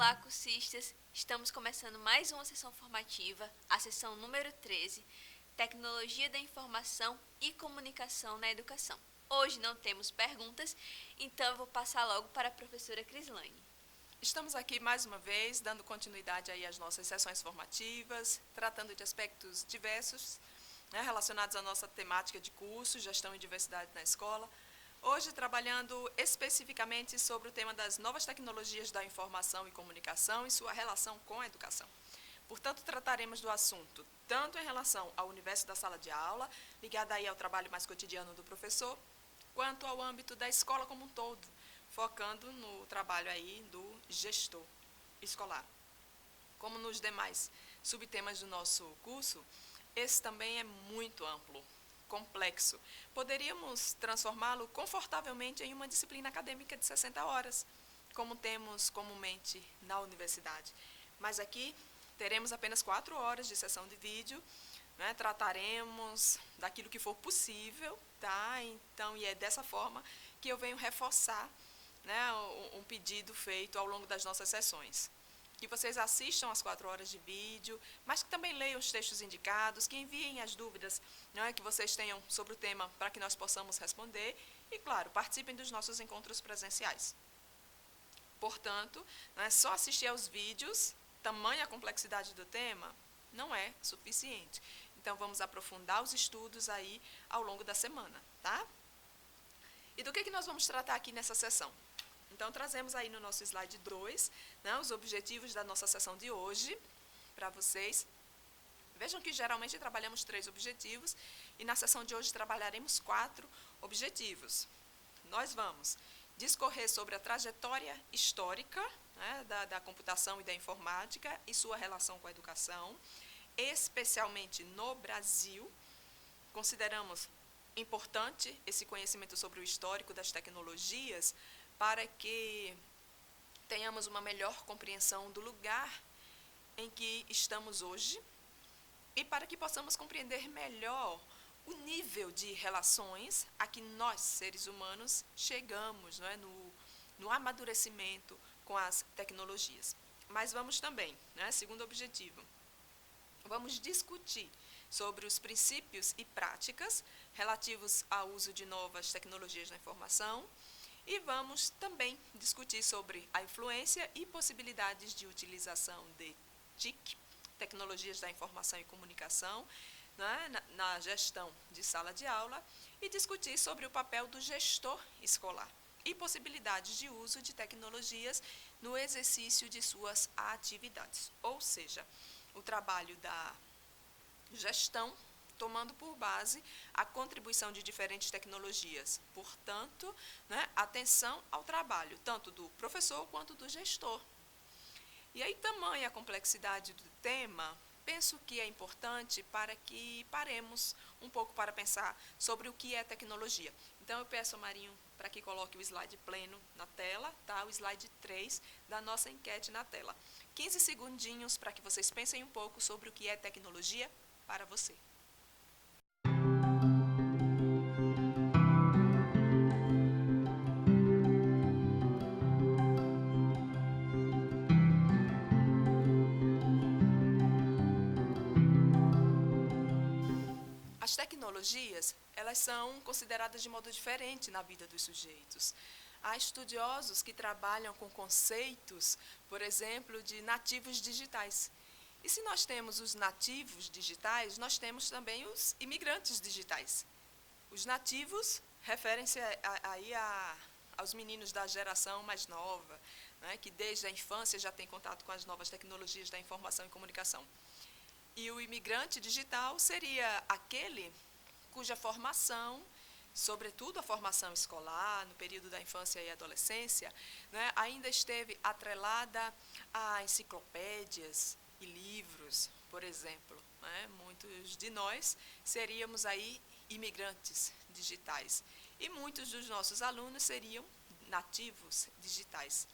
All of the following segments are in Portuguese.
Olá, cursistas! Estamos começando mais uma sessão formativa, a sessão número 13, Tecnologia da Informação e Comunicação na Educação. Hoje não temos perguntas, então eu vou passar logo para a professora Crislane. Estamos aqui mais uma vez, dando continuidade aí às nossas sessões formativas, tratando de aspectos diversos, relacionados à nossa temática de curso, gestão e diversidade na escola. Hoje, trabalhando especificamente sobre o tema das novas tecnologias da informação e comunicação e sua relação com a educação. Portanto, trataremos do assunto tanto em relação ao universo da sala de aula, ligado aí ao trabalho mais cotidiano do professor, quanto ao âmbito da escola como um todo, focando no trabalho aí do gestor escolar. Como nos demais subtemas do nosso curso, esse também é muito amplo, complexo. Poderíamos transformá-lo confortavelmente em uma disciplina acadêmica de 60 horas, como temos comumente na universidade. Mas aqui teremos apenas 4 horas de sessão de vídeo, trataremos daquilo que for possível, tá? Então, e é dessa forma que eu venho reforçar, um pedido feito ao longo das nossas sessões. Que vocês assistam as 4 horas de vídeo, mas que também leiam os textos indicados, que enviem as dúvidas que vocês tenham sobre o tema para que nós possamos responder e, claro, participem dos nossos encontros presenciais. Portanto, só assistir aos vídeos, tamanha complexidade do tema, não é suficiente. Então, vamos aprofundar os estudos aí ao longo da semana, tá? E do que nós vamos tratar aqui nessa sessão? Então, trazemos aí no nosso slide 2, os objetivos da nossa sessão de hoje para vocês. Vejam que geralmente trabalhamos 3 objetivos e na sessão de hoje trabalharemos 4 objetivos. Nós vamos discorrer sobre a trajetória histórica da computação e da informática e sua relação com a educação, especialmente no Brasil. Consideramos importante esse conhecimento sobre o histórico das tecnologias para que tenhamos uma melhor compreensão do lugar em que estamos hoje e para que possamos compreender melhor o nível de relações a que nós, seres humanos, chegamos no amadurecimento com as tecnologias. Mas vamos também, segundo objetivo, vamos discutir sobre os princípios e práticas relativos ao uso de novas tecnologias na informação e vamos também discutir sobre a influência e possibilidades de utilização de TIC, Tecnologias da Informação e Comunicação, na gestão de sala de aula e discutir sobre o papel do gestor escolar e possibilidades de uso de tecnologias no exercício de suas atividades. Ou seja, o trabalho da gestão tomando por base a contribuição de diferentes tecnologias. Portanto, atenção ao trabalho, tanto do professor quanto do gestor. E aí, tamanha a complexidade do tema, penso que é importante para que paremos um pouco para pensar sobre o que é tecnologia. Então, eu peço ao Marinho para que coloque o slide pleno na tela, tá? O slide 3 da nossa enquete na tela. 15 segundinhos para que vocês pensem um pouco sobre o que é tecnologia para você. As tecnologias, elas são consideradas de modo diferente na vida dos sujeitos. Há estudiosos que trabalham com conceitos, por exemplo, de nativos digitais. E se nós temos os nativos digitais, nós temos também os imigrantes digitais. Os nativos referem-se aí aos meninos da geração mais nova, que desde a infância já tem contato com as novas tecnologias da informação e comunicação. E o imigrante digital seria aquele cuja formação, sobretudo a formação escolar, no período da infância e adolescência, ainda esteve atrelada a enciclopédias e livros, por exemplo. Muitos de nós seríamos aí imigrantes digitais. E muitos dos nossos alunos seriam nativos digitais.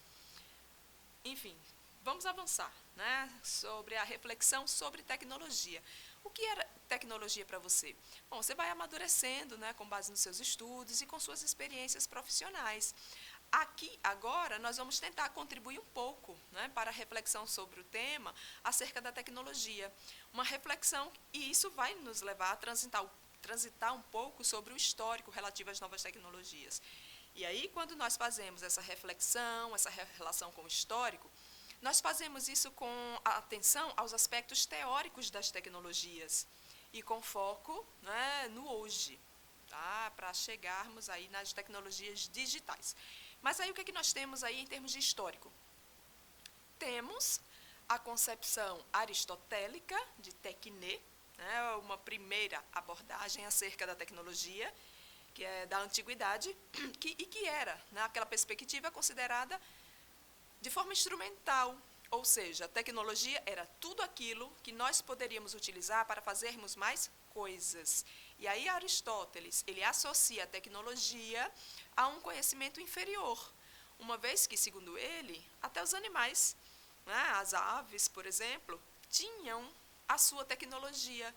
Enfim, vamos avançar sobre a reflexão sobre tecnologia. O que era tecnologia para você? Bom, você vai amadurecendo com base nos seus estudos e com suas experiências profissionais. aqui, agora, nós vamos tentar contribuir um pouco, né, para a reflexão sobre o tema acerca da tecnologia. Uma reflexão, e isso vai nos levar a transitar um pouco sobre o histórico relativo às novas tecnologias. E aí, quando nós fazemos essa reflexão, essa relação com o histórico, nós fazemos isso com atenção aos aspectos teóricos das tecnologias e com foco, né, no hoje, tá, para chegarmos aí nas tecnologias digitais. Mas aí o que é que nós temos aí em termos de histórico? Temos a concepção aristotélica de tecne, né, uma primeira abordagem acerca da tecnologia, que é da antiguidade, que era, naquela perspectiva, considerada de forma instrumental, ou seja, a tecnologia era tudo aquilo que nós poderíamos utilizar para fazermos mais coisas. E aí Aristóteles, ele associa a tecnologia a um conhecimento inferior, uma vez que, segundo ele, até os animais, né, as aves, por exemplo, tinham a sua tecnologia,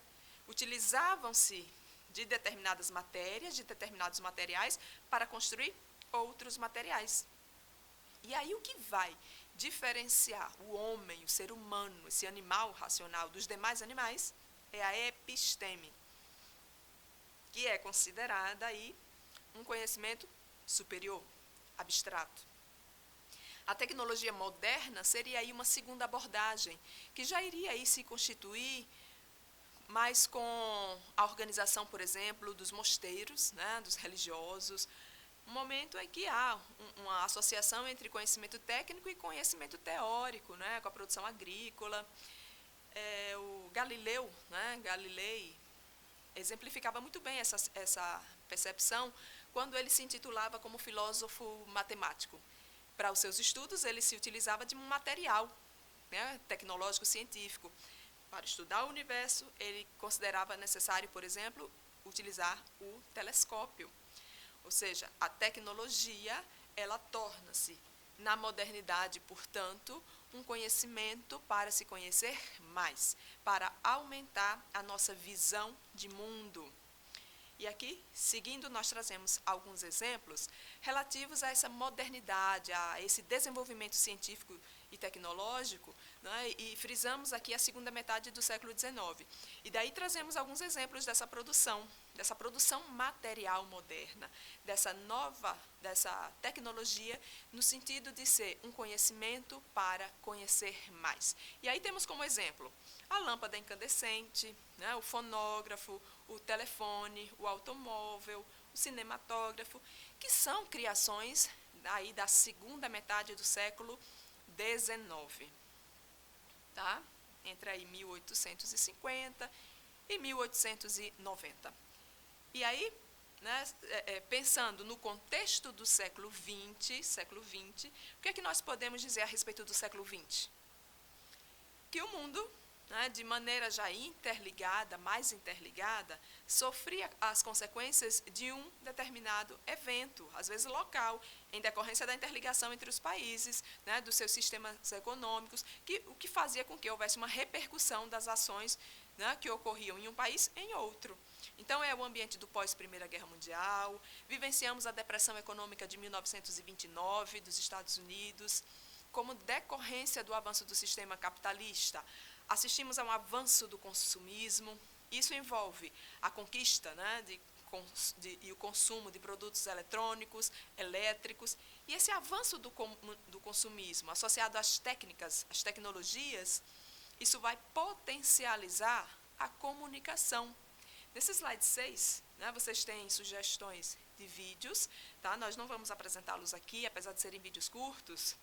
utilizavam-se de determinadas matérias, de determinados materiais, para construir outros materiais. E aí o que vai diferenciar o homem, o ser humano, esse animal racional dos demais animais, é a episteme, que é considerada aí um conhecimento superior, abstrato. A tecnologia moderna seria aí uma segunda abordagem, que já iria aí se constituir mais com a organização, por exemplo, dos mosteiros, né, dos religiosos, um momento em que há uma associação entre conhecimento técnico e conhecimento teórico, né, com a produção agrícola. O Galileu, né, Galilei, exemplificava muito bem essa percepção quando ele se intitulava como filósofo matemático. Para os seus estudos, ele se utilizava de um material, né, tecnológico científico. Para estudar o universo, ele considerava necessário, por exemplo, utilizar o telescópio. Ou seja, a tecnologia, ela torna-se, na modernidade, portanto, um conhecimento para se conhecer mais, para aumentar a nossa visão de mundo. E aqui, seguindo, nós trazemos alguns exemplos relativos a essa modernidade, a esse desenvolvimento científico e tecnológico, né, e frisamos aqui a segunda metade do século XIX. E daí trazemos alguns exemplos dessa produção material moderna, dessa tecnologia, no sentido de ser um conhecimento para conhecer mais. E aí temos como exemplo a lâmpada incandescente, né, o fonógrafo, o telefone, o automóvel, o cinematógrafo, que são criações aí da segunda metade do século XIX, tá? Entre aí 1850 e 1890. E aí, né, pensando no contexto do século XX, o que é que nós podemos dizer a respeito do século XX? Que o mundo, né, de maneira já interligada, mais interligada, sofria as consequências de um determinado evento, às vezes local, em decorrência da interligação entre os países, né, dos seus sistemas econômicos, o que fazia com que houvesse uma repercussão das ações, né, que ocorriam em um país em outro. Então, é o ambiente do pós-Primeira Guerra Mundial, vivenciamos a depressão econômica de 1929 dos Estados Unidos, como decorrência do avanço do sistema capitalista. Assistimos a um avanço do consumismo. Isso envolve a conquista, né, e o consumo de produtos eletrônicos, elétricos. E esse avanço do consumismo, associado às tecnologias, isso vai potencializar a comunicação. Nesse slide 6, né, vocês têm sugestões de vídeos. Tá? Nós não vamos apresentá-los aqui, apesar de serem vídeos curtos,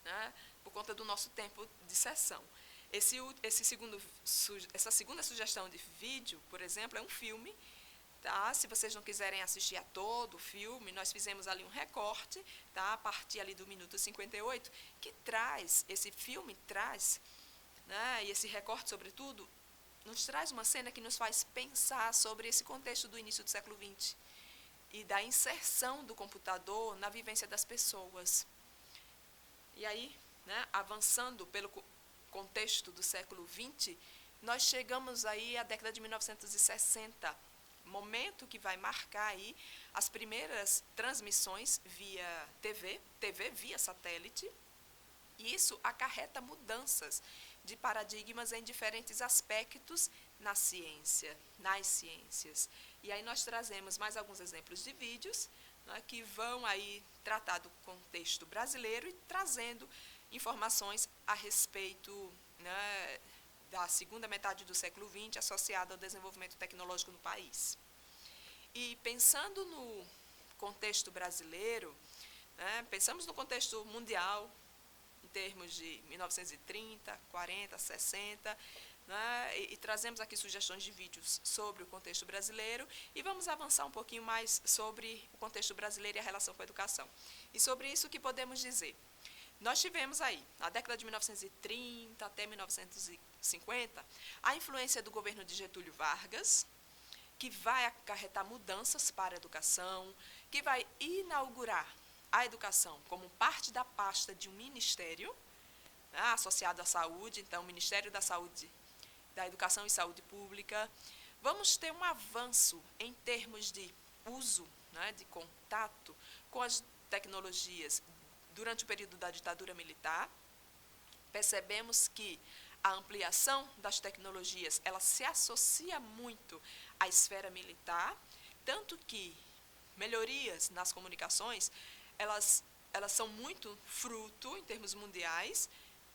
né, por conta do nosso tempo de sessão. Essa segunda sugestão de vídeo, por exemplo, é um filme. Tá? Se vocês não quiserem assistir a todo o filme, nós fizemos ali um recorte, tá? A partir ali do minuto 58, que esse filme traz, né, e esse recorte, sobretudo, nos traz uma cena que nos faz pensar sobre esse contexto do início do século XX e da inserção do computador na vivência das pessoas. E aí, né, avançando pelo contexto do século XX, nós chegamos aí à década de 1960, momento que vai marcar aí as primeiras transmissões via TV via satélite, e isso acarreta mudanças de paradigmas em diferentes aspectos nas ciências. E aí nós trazemos mais alguns exemplos de vídeos, né, que vão aí tratar do contexto brasileiro e trazendo informações a respeito, né, da segunda metade do século XX associada ao desenvolvimento tecnológico no país. E pensando no contexto brasileiro, né, pensamos no contexto mundial, em termos de 1930, 40, 60, né, e trazemos aqui sugestões de vídeos sobre o contexto brasileiro e vamos avançar um pouquinho mais sobre o contexto brasileiro e a relação com a educação. E sobre isso, o que podemos dizer? Nós tivemos aí, na década de 1930 até 1950, a influência do governo de Getúlio Vargas, que vai acarretar mudanças para a educação, que vai inaugurar a educação como parte da pasta de um ministério, né, associado à saúde, então, Ministério da Saúde, da Educação e Saúde Pública. Vamos ter um avanço em termos de uso, né, de contato com as tecnologias durante o período da ditadura militar. Percebemos que a ampliação das tecnologias, ela se associa muito à esfera militar, tanto que melhorias nas comunicações, elas são muito fruto, em termos mundiais,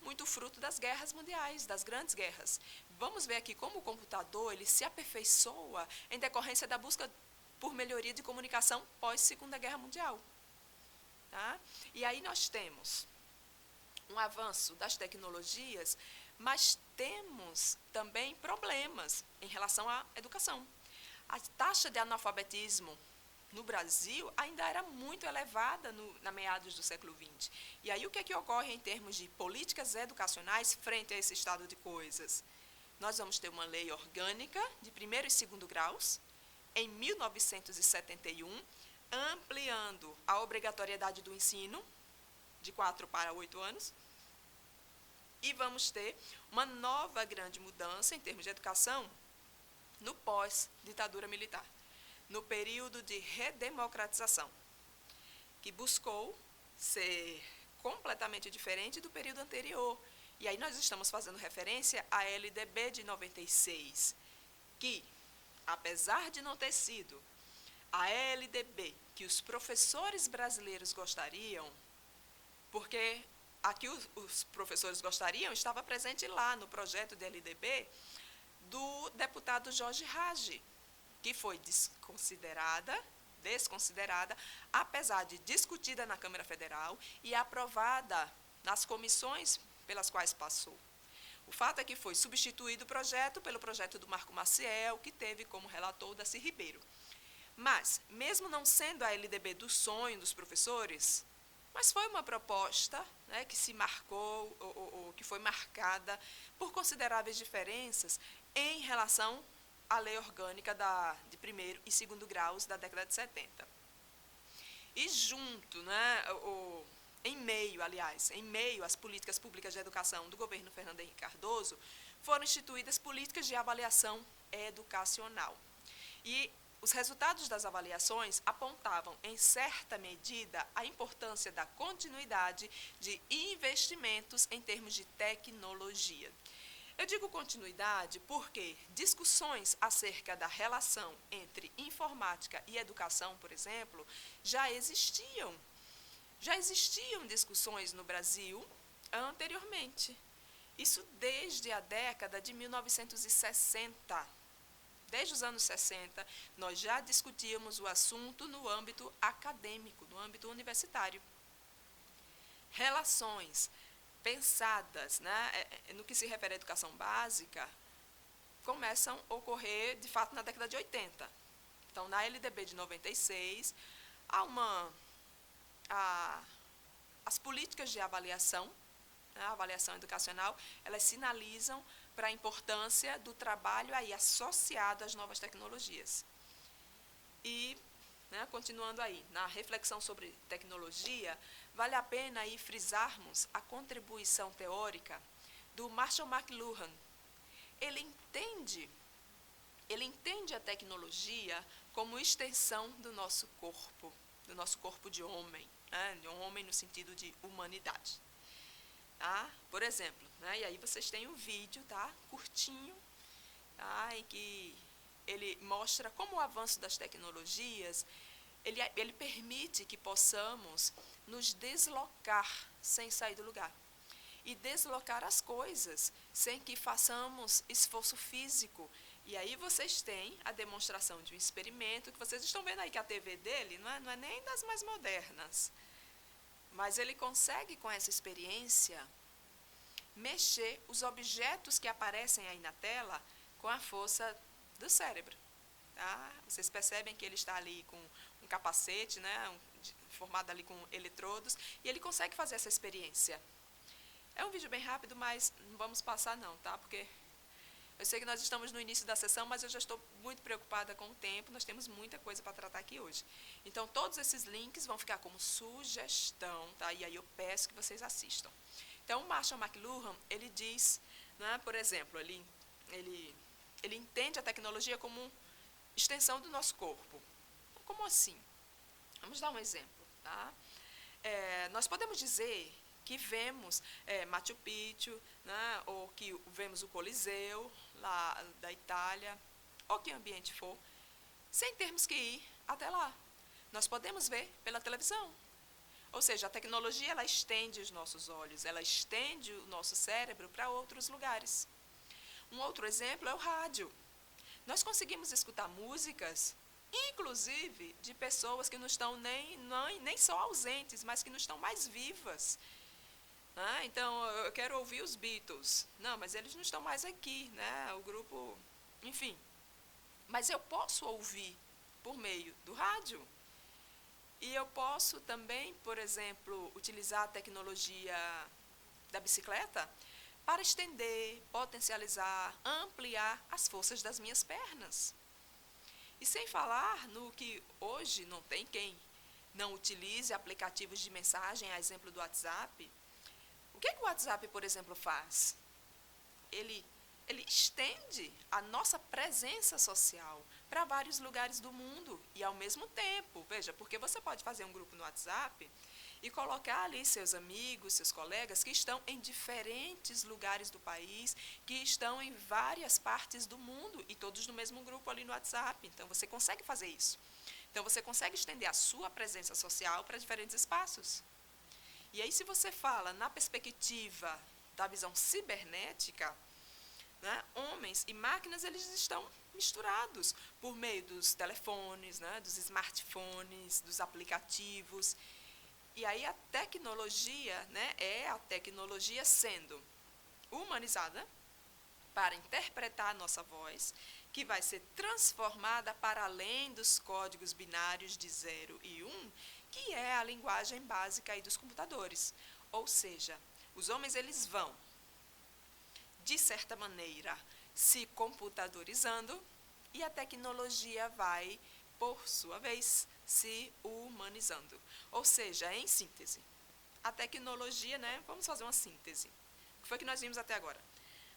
muito fruto das guerras mundiais, das grandes guerras. Vamos ver aqui como o computador ele se aperfeiçoa em decorrência da busca por melhoria de comunicação pós-Segunda Guerra Mundial. Tá? E aí nós temos um avanço das tecnologias, mas temos também problemas em relação à educação. A taxa de analfabetismo no Brasil ainda era muito elevada na meados do século XX. E aí o que ocorre em termos de políticas educacionais frente a esse estado de coisas? Nós vamos ter uma lei orgânica de primeiro e segundo graus, em 1971, ampliando a obrigatoriedade do ensino de 4 para 8 anos. E vamos ter uma nova grande mudança em termos de educação no pós-ditadura militar, no período de redemocratização, que buscou ser completamente diferente do período anterior. E aí nós estamos fazendo referência à LDB de 96, que, apesar de não ter sido a LDB que os professores brasileiros gostariam, porque aqui os professores gostariam, estava presente lá no projeto de LDB do deputado Jorge Raggi, que foi desconsiderada, apesar de discutida na Câmara Federal e aprovada nas comissões pelas quais passou. O fato é que foi substituído o projeto pelo projeto do Marco Maciel, que teve como relator o Darcy Ribeiro. Mas, mesmo não sendo a LDB do sonho dos professores, mas foi uma proposta, né, que se marcou, ou que foi marcada por consideráveis diferenças em relação à lei orgânica de primeiro e segundo graus da década de 70. E junto, né, em meio às políticas públicas de educação do governo Fernando Henrique Cardoso, foram instituídas políticas de avaliação educacional. E os resultados das avaliações apontavam, em certa medida, a importância da continuidade de investimentos em termos de tecnologia. Eu digo continuidade porque discussões acerca da relação entre informática e educação, por exemplo, já existiam. Já existiam discussões no Brasil anteriormente. Isso desde a década de 1960. Desde os anos 60, nós já discutíamos o assunto no âmbito acadêmico, no âmbito universitário. Relações pensadas, né, no que se refere à educação básica, começam a ocorrer, de fato, na década de 80. Então, na LDB de 96, as políticas de avaliação, né, a avaliação educacional, elas sinalizam para a importância do trabalho aí associado às novas tecnologias. E, né, continuando aí, na reflexão sobre tecnologia, vale a pena aí frisarmos a contribuição teórica do Marshall McLuhan. Ele entende ele entende a tecnologia como extensão do nosso corpo de homem, né? De um homem no sentido de humanidade. Tá? Por exemplo, né? E aí vocês têm um vídeo, tá? Curtinho, tá? Em que ele mostra como o avanço das tecnologias, ele permite que possamos nos deslocar sem sair do lugar. E deslocar as coisas sem que façamos esforço físico. E aí vocês têm a demonstração de um experimento, que vocês estão vendo aí que a TV dele não é nem das mais modernas. Mas ele consegue, com essa experiência, mexer os objetos que aparecem aí na tela com a força do cérebro. Tá? Vocês percebem que ele está ali com um capacete, né, formado ali com eletrodos, e ele consegue fazer essa experiência. É um vídeo bem rápido, mas não vamos passar não, tá? Porque eu sei que nós estamos no início da sessão, mas eu já estou muito preocupada com o tempo, nós temos muita coisa para tratar aqui hoje. Então, todos esses links vão ficar como sugestão, tá? E aí eu peço que vocês assistam. Então, o Marshall McLuhan, ele diz, né, por exemplo, ele entende a tecnologia como extensão do nosso corpo. Como assim? Vamos dar um exemplo, tá? Nós podemos dizer que vemos Machu Picchu, né, ou que vemos o Coliseu, lá da Itália, ou que ambiente for, sem termos que ir até lá. Nós podemos ver pela televisão. Ou seja, a tecnologia, ela estende os nossos olhos, ela estende o nosso cérebro para outros lugares. Um outro exemplo é o rádio. Nós conseguimos escutar músicas, inclusive de pessoas que não estão nem só ausentes, mas que não estão mais vivas. Então, eu quero ouvir os Beatles. Não, mas eles não estão mais aqui, né? O grupo, enfim. Mas eu posso ouvir por meio do rádio. E eu posso também, por exemplo, utilizar a tecnologia da bicicleta para estender, potencializar, ampliar as forças das minhas pernas. E sem falar no que hoje não tem quem não utilize aplicativos de mensagem, a exemplo do WhatsApp. O que o WhatsApp, por exemplo, faz? Ele estende a nossa presença social para vários lugares do mundo e ao mesmo tempo, veja, porque você pode fazer um grupo no WhatsApp e colocar ali seus amigos, seus colegas que estão em diferentes lugares do país, que estão em várias partes do mundo e todos no mesmo grupo ali no WhatsApp. Então, você consegue fazer isso. Então, você consegue estender a sua presença social para diferentes espaços. E aí, se você fala na perspectiva da visão cibernética, né, homens e máquinas, eles estão misturados por meio dos telefones, né, dos smartphones, dos aplicativos. E aí a tecnologia, né, é a tecnologia sendo humanizada para interpretar a nossa voz, que vai ser transformada para além dos códigos binários de 0 e 1, que é a linguagem básica aí dos computadores. Ou seja, os homens eles vão, de certa maneira, se computadorizando e a tecnologia vai, por sua vez, se humanizando. Ou seja, em síntese, a tecnologia, né, vamos fazer uma síntese. O que foi que nós vimos até agora?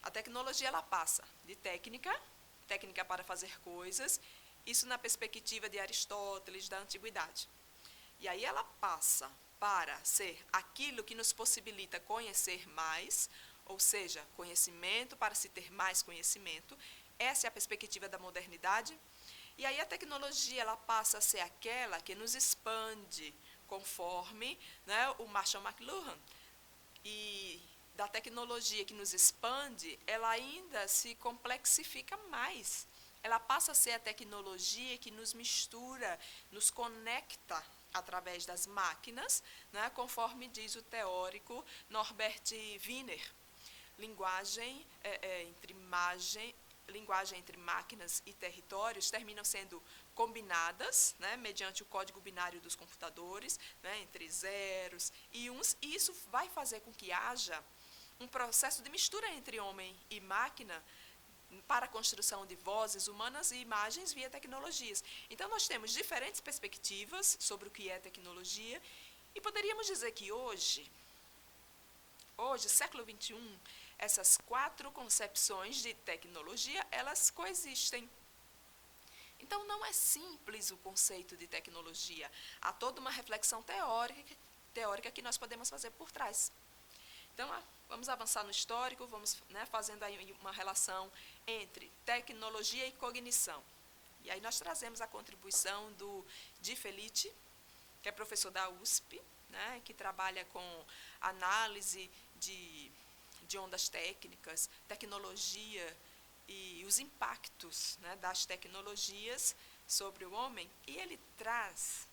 A tecnologia ela passa de técnica para fazer coisas, isso na perspectiva de Aristóteles, da antiguidade. E aí ela passa para ser aquilo que nos possibilita conhecer mais, ou seja, conhecimento para se ter mais conhecimento. Essa é a perspectiva da modernidade. E aí a tecnologia ela passa a ser aquela que nos expande, conforme, né, o Marshall McLuhan. E da tecnologia que nos expande, ela ainda se complexifica mais. Ela passa a ser a tecnologia que nos mistura, nos conecta através das máquinas, né, conforme diz o teórico Norbert Wiener. Linguagem entre máquinas e territórios terminam sendo combinadas, né, mediante o código binário dos computadores, né, entre zeros e uns, e isso vai fazer com que haja um processo de mistura entre homem e máquina para a construção de vozes humanas e imagens via tecnologias. Então, nós temos diferentes perspectivas sobre o que é tecnologia e poderíamos dizer que hoje, século XXI, essas 4 concepções de tecnologia, elas coexistem. Então, não é simples o conceito de tecnologia. Há toda uma reflexão teórica que nós podemos fazer por trás. Então, vamos avançar no histórico, vamos, né, fazendo aí uma relação entre tecnologia e cognição. E aí nós trazemos a contribuição do Di Felice, que é professor da USP, né, que trabalha com análise de ondas técnicas, tecnologia e os impactos, né, das tecnologias sobre o homem. E ele traz,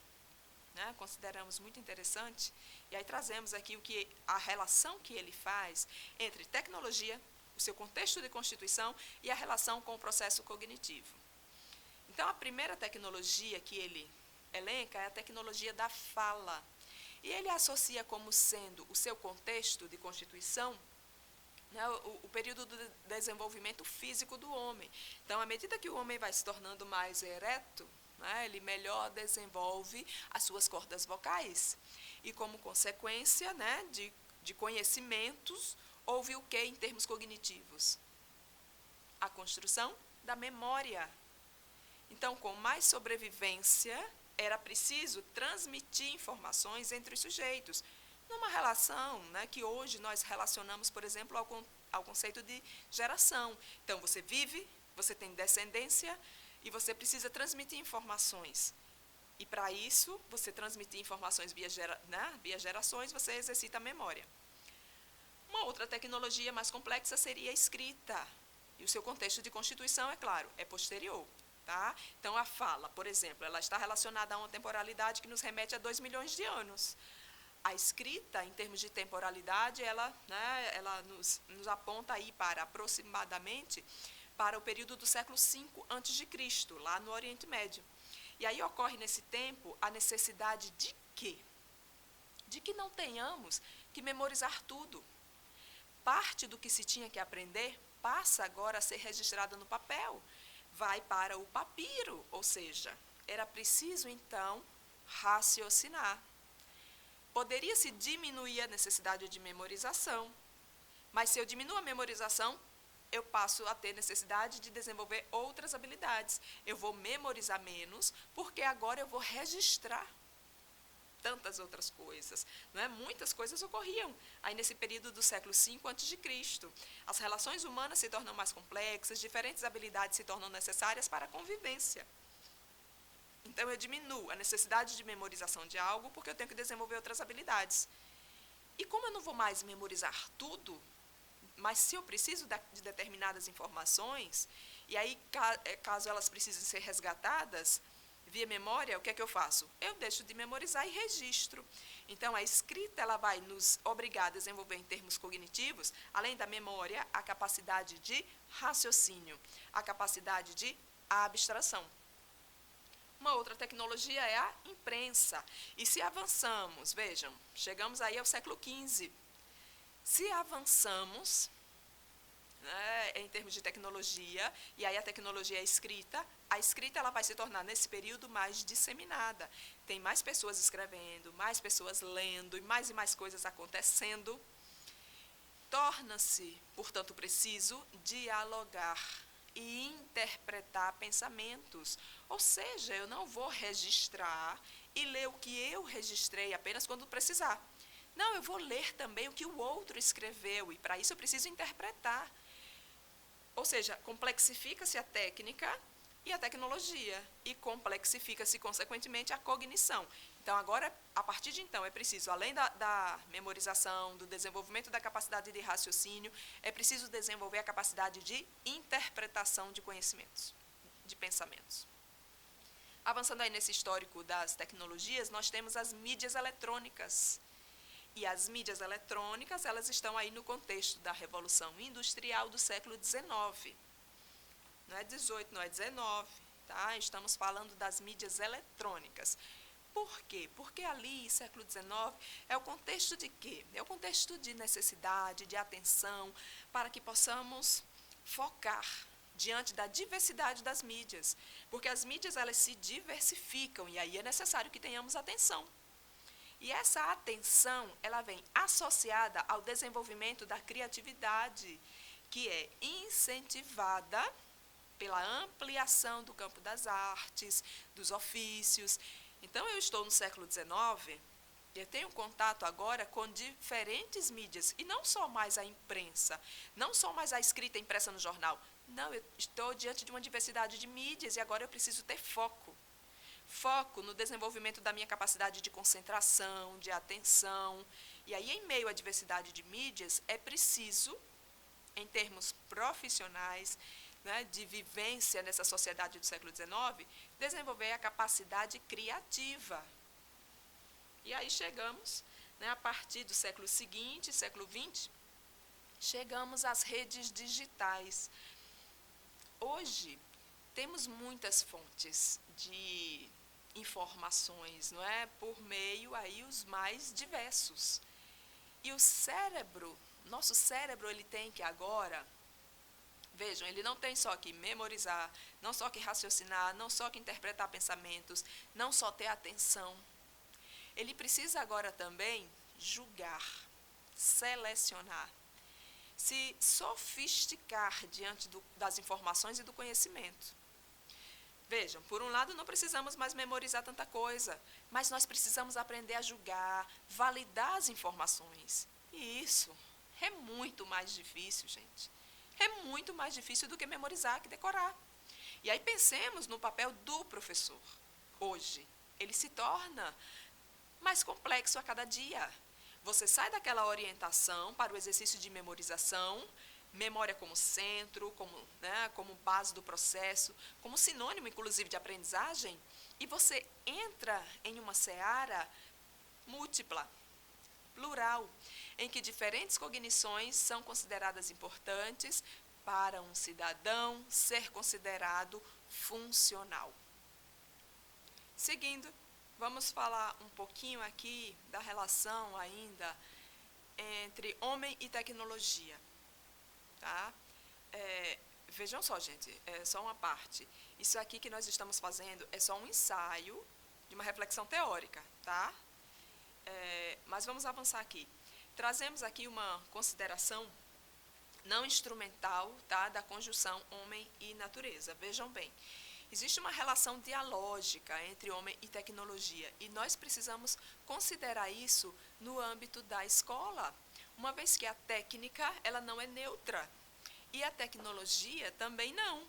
né, consideramos muito interessante, e aí trazemos aqui a relação que ele faz entre tecnologia, o seu contexto de constituição e a relação com o processo cognitivo. Então, a primeira tecnologia que ele elenca é a tecnologia da fala. E ele associa como sendo o seu contexto de constituição, né, o período do desenvolvimento físico do homem. Então, à medida que o homem vai se tornando mais ereto, né, ele melhor desenvolve as suas cordas vocais. E, como consequência, né, de conhecimentos, houve o que em termos cognitivos? A construção da memória. Então, com mais sobrevivência, era preciso transmitir informações entre os sujeitos, numa relação, né, que hoje nós relacionamos, por exemplo, ao conceito de geração. Então, você vive, você tem descendência e você precisa transmitir informações. E, para isso, você transmitir informações via gerações, você exercita a memória. Uma outra tecnologia mais complexa seria a escrita. E o seu contexto de constituição, é claro, é posterior. Tá? Então, a fala, por exemplo, ela está relacionada a uma temporalidade que nos remete a 2 milhões de anos. A escrita, em termos de temporalidade, ela nos aponta aí para aproximadamente para o período do século V a.C., lá no Oriente Médio. E aí ocorre nesse tempo a necessidade de quê? De que não tenhamos que memorizar tudo. Parte do que se tinha que aprender passa agora a ser registrada no papel. Vai para o papiro, ou seja, era preciso, então, raciocinar. Poderia-se diminuir a necessidade de memorização, mas se eu diminuo a memorização, eu passo a ter necessidade de desenvolver outras habilidades. Eu vou memorizar menos, porque agora eu vou registrar tantas outras coisas. Não é? Muitas coisas ocorriam aí nesse período do século V a.C. As relações humanas se tornam mais complexas, diferentes habilidades se tornam necessárias para a convivência. Então, eu diminuo a necessidade de memorização de algo porque eu tenho que desenvolver outras habilidades. E como eu não vou mais memorizar tudo, mas se eu preciso de determinadas informações, e aí, caso elas precisem ser resgatadas via memória, o que é que eu faço? Eu deixo de memorizar e registro. Então, a escrita ela vai nos obrigar a desenvolver em termos cognitivos, além da memória, a capacidade de raciocínio, a capacidade de abstração. Uma outra tecnologia é a imprensa. E se avançamos, vejam, chegamos aí ao século XV. Se avançamos, né, em termos de tecnologia, e aí a tecnologia é a escrita ela vai se tornar, nesse período, mais disseminada. Tem mais pessoas escrevendo, mais pessoas lendo, e mais coisas acontecendo. Torna-se, portanto, preciso dialogar e interpretar pensamentos. Ou seja, eu não vou registrar e ler o que eu registrei apenas quando precisar. Não, eu vou ler também o que o outro escreveu, e para isso eu preciso interpretar. Ou seja, complexifica-se a técnica e a tecnologia, e complexifica-se, consequentemente, a cognição. Então, agora, a partir de então, é preciso, além da memorização, do desenvolvimento da capacidade de raciocínio, é preciso desenvolver a capacidade de interpretação de conhecimentos, de pensamentos. Avançando aí nesse histórico das tecnologias, nós temos as mídias eletrônicas. E as mídias eletrônicas, elas estão aí no contexto da Revolução Industrial do século XIX. Não é 18, não é 19, tá? Estamos falando das mídias eletrônicas. Por quê? Porque ali, século XIX, é o contexto de quê? É o contexto de necessidade, de atenção, para que possamos focar diante da diversidade das mídias. Porque as mídias, elas se diversificam, e aí é necessário que tenhamos atenção. E essa atenção, ela vem associada ao desenvolvimento da criatividade, que é incentivada pela ampliação do campo das artes, dos ofícios. Então, eu estou no século XIX, eu tenho contato agora com diferentes mídias, e não só mais a imprensa, não só mais a escrita impressa no jornal. Não, eu estou diante de uma diversidade de mídias e agora eu preciso ter foco. Foco no desenvolvimento da minha capacidade de concentração, de atenção. E aí, em meio à diversidade de mídias, é preciso, em termos profissionais, né, de vivência nessa sociedade do século XIX, desenvolver a capacidade criativa. E aí chegamos, né, a partir do século seguinte, século XX, chegamos às redes digitais. Hoje, temos muitas fontes de informações, não é? Por meio aí os mais diversos. E o cérebro, nosso cérebro, ele tem que agora, vejam, ele não tem só que memorizar, não só que raciocinar, não só que interpretar pensamentos, não só ter atenção. Ele precisa agora também julgar, selecionar, se sofisticar diante das informações e do conhecimento. Vejam, por um lado, não precisamos mais memorizar tanta coisa, mas nós precisamos aprender a julgar, validar as informações. E isso é muito mais difícil, gente. É muito mais difícil do que memorizar, que decorar. E aí pensemos no papel do professor. Hoje, ele se torna mais complexo a cada dia. Você sai daquela orientação para o exercício de memorização, memória como centro, como base do processo, como sinônimo, inclusive, de aprendizagem, e você entra em uma seara múltipla, plural, em que diferentes cognições são consideradas importantes para um cidadão ser considerado funcional. Seguindo, vamos falar um pouquinho aqui da relação ainda entre homem e tecnologia. Tá? Vejam só, gente, é só uma parte. Isso aqui que nós estamos fazendo é só um ensaio de uma reflexão teórica, tá? Mas vamos avançar aqui. Trazemos aqui uma consideração não instrumental, tá, da conjunção homem e natureza. Vejam bem, existe uma relação dialógica entre homem e tecnologia e nós precisamos considerar isso no âmbito da escola, uma vez que a técnica ela não é neutra e a tecnologia também não,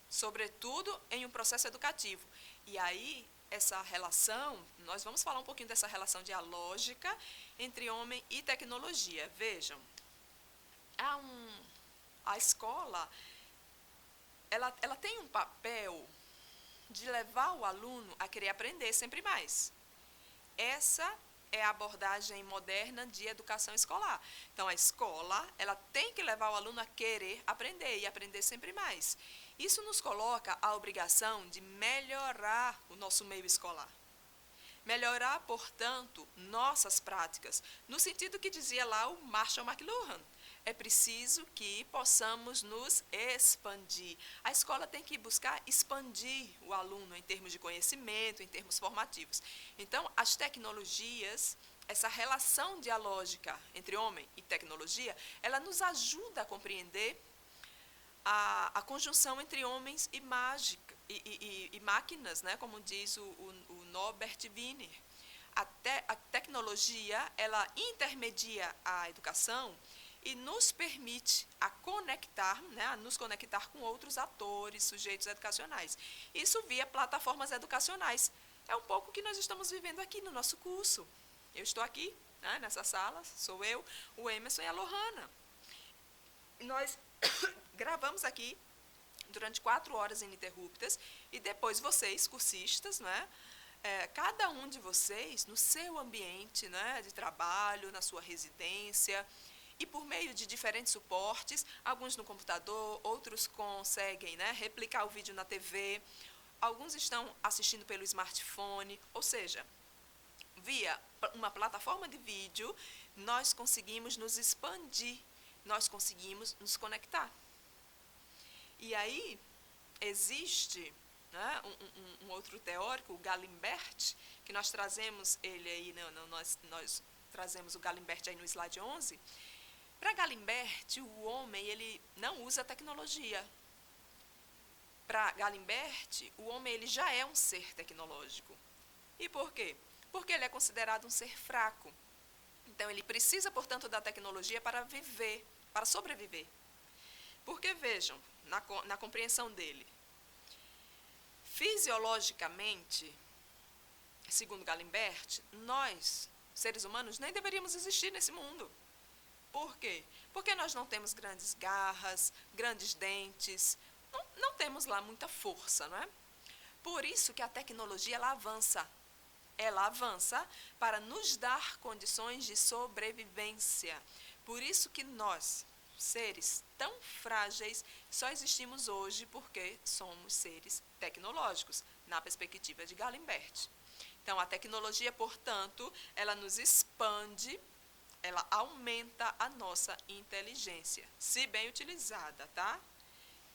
sobretudo em um processo educativo. E aí, essa relação, nós vamos falar um pouquinho dessa relação dialógica entre homem e tecnologia. Vejam, a escola, ela tem um papel de levar o aluno a querer aprender sempre mais. Essa é a abordagem moderna de educação escolar. Então, a escola, ela tem que levar o aluno a querer aprender e aprender sempre mais. Isso nos coloca a obrigação de melhorar o nosso meio escolar. Melhorar, portanto, nossas práticas, no sentido que dizia lá o Marshall McLuhan. É preciso que possamos nos expandir. A escola tem que buscar expandir o aluno em termos de conhecimento, em termos formativos. Então, as tecnologias, essa relação dialógica entre homem e tecnologia, ela nos ajuda a compreender a conjunção entre homens e máquinas, né, como diz o Norbert Wiener. A tecnologia, ela intermedia a educação e nos permite nos conectar com outros atores, sujeitos educacionais. Isso via plataformas educacionais. É um pouco o que nós estamos vivendo aqui no nosso curso. Eu estou aqui, né, nessa sala, sou eu, o Emerson e a Lohana. Nós gravamos aqui durante 4 horas ininterruptas e depois vocês, cursistas, né, cada um de vocês, no seu ambiente, né, de trabalho, na sua residência, e por meio de diferentes suportes, alguns no computador, outros conseguem, né, replicar o vídeo na TV, alguns estão assistindo pelo smartphone, ou seja, via uma plataforma de vídeo, nós conseguimos nos expandir, nós conseguimos nos conectar. E aí, existe, né, um outro teórico, o Galimbert, que nós trazemos ele aí, nós trazemos o Galimbert aí no slide 11. Para Galimbert, o homem ele não usa tecnologia. para Galimbert, o homem ele já é um ser tecnológico. E por quê? Porque ele é considerado um ser fraco. Então, ele precisa, portanto, da tecnologia para viver, para sobreviver. Porque, vejam, na compreensão dele, fisiologicamente, segundo Galimbert, nós, seres humanos, nem deveríamos existir nesse mundo. Por quê? Porque nós não temos grandes garras, grandes dentes, não temos lá muita força, não é? Por isso que a tecnologia ela avança. Ela avança para nos dar condições de sobrevivência. Por isso que nós, seres tão frágeis, só existimos hoje porque somos seres tecnológicos, na perspectiva de Galimbert. Então, a tecnologia, portanto, ela nos expande, ela aumenta a nossa inteligência, se bem utilizada, tá?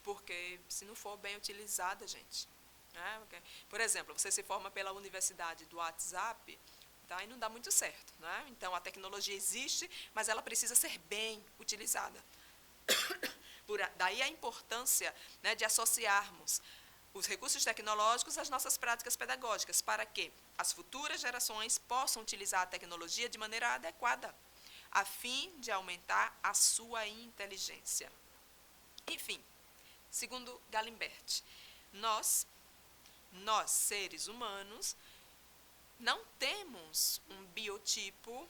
Porque se não for bem utilizada, gente, né? Por exemplo, você se forma pela universidade do WhatsApp, tá? E não dá muito certo, né? Então, a tecnologia existe, mas ela precisa ser bem utilizada. Daí a importância, né, de associarmos os recursos tecnológicos às nossas práticas pedagógicas, para que as futuras gerações possam utilizar a tecnologia de maneira adequada, a fim de aumentar a sua inteligência. Enfim, segundo Galimbert, nós, seres humanos, não temos um biotipo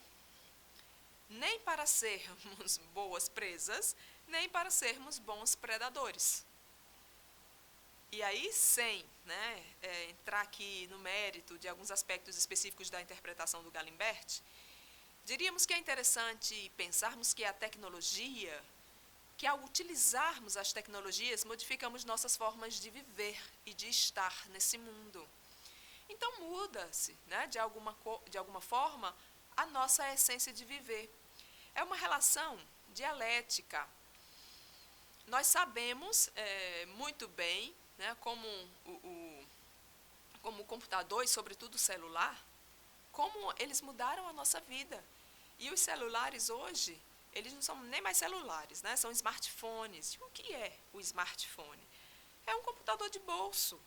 nem para sermos boas presas, nem para sermos bons predadores. E aí, sem, né, entrar aqui no mérito de alguns aspectos específicos da interpretação do Galimbert, diríamos que é interessante pensarmos que a tecnologia, que ao utilizarmos as tecnologias, modificamos nossas formas de viver e de estar nesse mundo. Então, muda-se, né, de alguma forma, a nossa essência de viver. É uma relação dialética. Nós sabemos muito bem, né, como o computador e, sobretudo, o celular, como eles mudaram a nossa vida. E os celulares hoje, eles não são nem mais celulares, né, são smartphones. E o que é o smartphone? É um computador de bolso.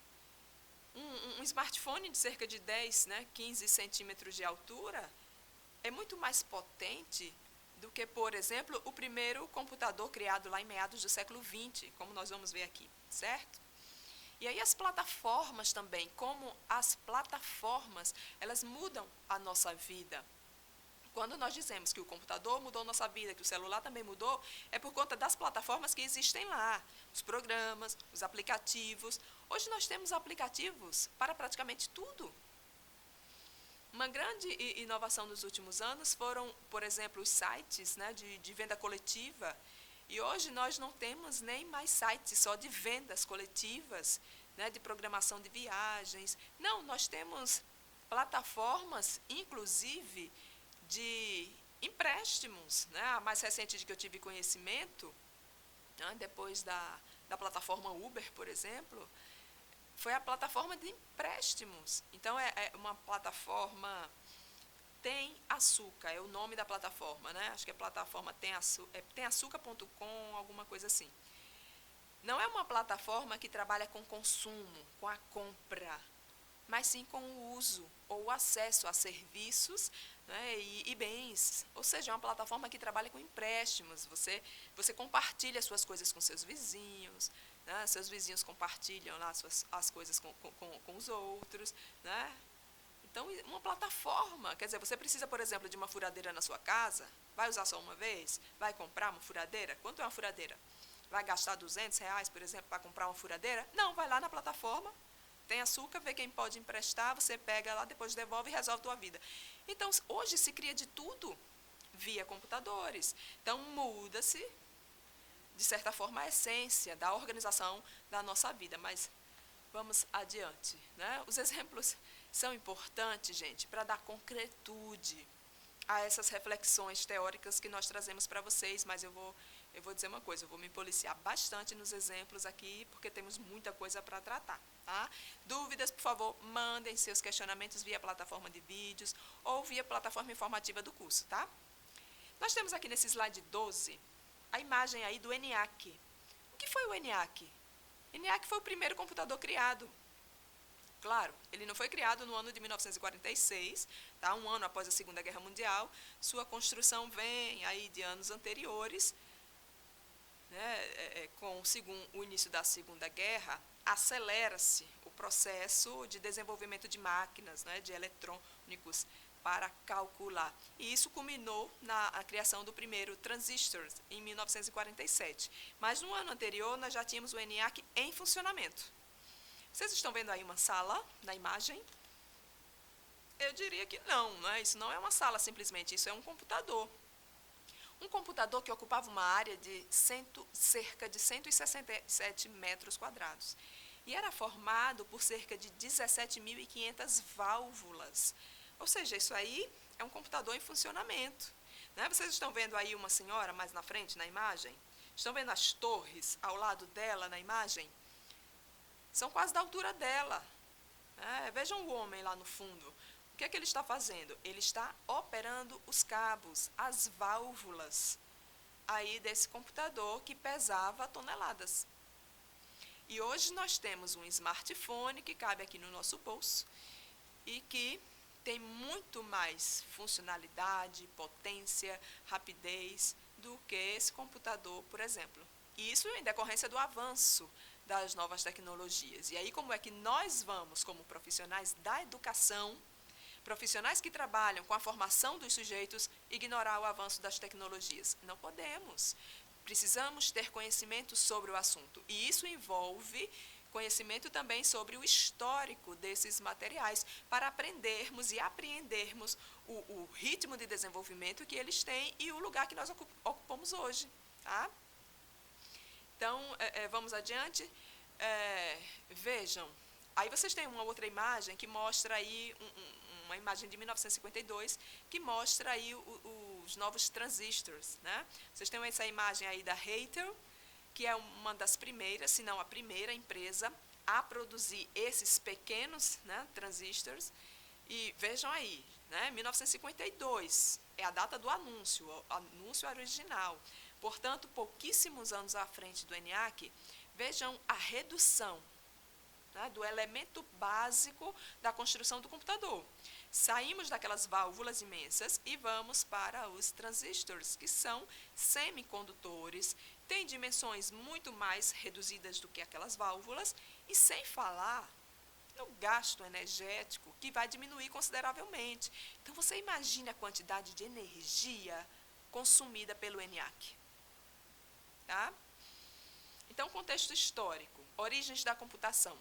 Um smartphone de cerca de 10, 15 centímetros de altura é muito mais potente do que, por exemplo, o primeiro computador criado lá em meados do século XX, como nós vamos ver aqui, certo? E aí as plataformas também, como as plataformas, elas mudam a nossa vida. Quando nós dizemos que o computador mudou a nossa vida, que o celular também mudou, é por conta das plataformas que existem lá, os programas, os aplicativos. Hoje nós temos aplicativos para praticamente tudo. Uma grande inovação nos últimos anos foram, por exemplo, os sites, né, de venda coletiva. E hoje nós não temos nem mais sites só de vendas coletivas, né, de programação de viagens. Não, nós temos plataformas, inclusive, de empréstimos. Né? A mais recente de que eu tive conhecimento, né, depois da plataforma Uber, por exemplo, foi a plataforma de empréstimos. Então, é uma plataforma Tem Açúcar, é o nome da plataforma, né? Acho que a plataforma temaçuca.com, alguma coisa assim. Não é uma plataforma que trabalha com consumo, com a compra, mas sim com o uso ou o acesso a serviços, né, e bens. Ou seja, é uma plataforma que trabalha com empréstimos. Você compartilha suas coisas com seus vizinhos, né, seus vizinhos compartilham lá as coisas com os outros. Né? Então, uma plataforma, quer dizer, você precisa, por exemplo, de uma furadeira na sua casa, vai usar só uma vez? Vai comprar uma furadeira? Quanto é uma furadeira? Vai gastar R$200, por exemplo, para comprar uma furadeira? Não, vai lá na plataforma, Tem Açúcar, vê quem pode emprestar, você pega lá, depois devolve e resolve a tua vida. Então, hoje se cria de tudo via computadores. Então, muda-se, de certa forma, a essência da organização da nossa vida. Mas vamos adiante. Né? Os exemplos são importantes, gente, para dar concretude a essas reflexões teóricas que nós trazemos para vocês, mas eu vou dizer uma coisa, eu vou me policiar bastante nos exemplos aqui, porque temos muita coisa para tratar. Tá? Dúvidas, por favor, mandem seus questionamentos via plataforma de vídeos ou via plataforma informativa do curso. Tá? Nós temos aqui nesse slide 12 a imagem aí do ENIAC. O que foi o ENIAC? ENIAC foi o primeiro computador criado. Claro, ele não foi criado no ano de 1946, tá? Um ano após a Segunda Guerra Mundial. Sua construção vem aí de anos anteriores, né? Com o início da Segunda Guerra, acelera-se o processo de desenvolvimento de máquinas, né? De eletrônicos para calcular. E isso culminou na criação do primeiro transistor, em 1947. Mas no ano anterior, nós já tínhamos o ENIAC em funcionamento. Vocês estão vendo aí uma sala na imagem? Eu diria que não, né? Isso não é uma sala simplesmente, isso é um computador. Um computador que ocupava uma área de cerca de 167 metros quadrados. E era formado por cerca de 17.500 válvulas. Ou seja, isso aí é um computador em funcionamento. Né? Vocês estão vendo aí uma senhora mais na frente na imagem? Estão vendo as torres ao lado dela na imagem? São quase da altura dela. Vejam o homem lá no fundo. O que é que ele está fazendo? Ele está operando os cabos, as válvulas aí desse computador que pesava toneladas. E hoje nós temos um smartphone que cabe aqui no nosso bolso e que tem muito mais funcionalidade, potência, rapidez do que esse computador, por exemplo. Isso em decorrência do avanço das novas tecnologias. E aí, como é que nós vamos, como profissionais da educação, profissionais que trabalham com a formação dos sujeitos, ignorar o avanço das tecnologias? Não podemos. Precisamos ter conhecimento sobre o assunto. E isso envolve conhecimento também sobre o histórico desses materiais, para aprendermos e apreendermos o ritmo de desenvolvimento que eles têm e o lugar que nós ocupamos hoje. Tá? Então, vamos adiante. Vejam, aí vocês têm uma outra imagem que mostra aí, uma imagem de 1952, que mostra aí os novos transistores. Né? Vocês têm essa imagem aí da Heitel, que é uma das primeiras, se não a primeira empresa a produzir esses pequenos, né, transistores. E vejam aí, né, 1952 é a data do anúncio, o anúncio original. Portanto, pouquíssimos anos à frente do ENIAC, vejam a redução, né, do elemento básico da construção do computador. Saímos daquelas válvulas imensas e vamos para os transistores, que são semicondutores, têm dimensões muito mais reduzidas do que aquelas válvulas, e sem falar no gasto energético, que vai diminuir consideravelmente. Então, você imagine a quantidade de energia consumida pelo ENIAC. Tá? Então, contexto histórico, origens da computação,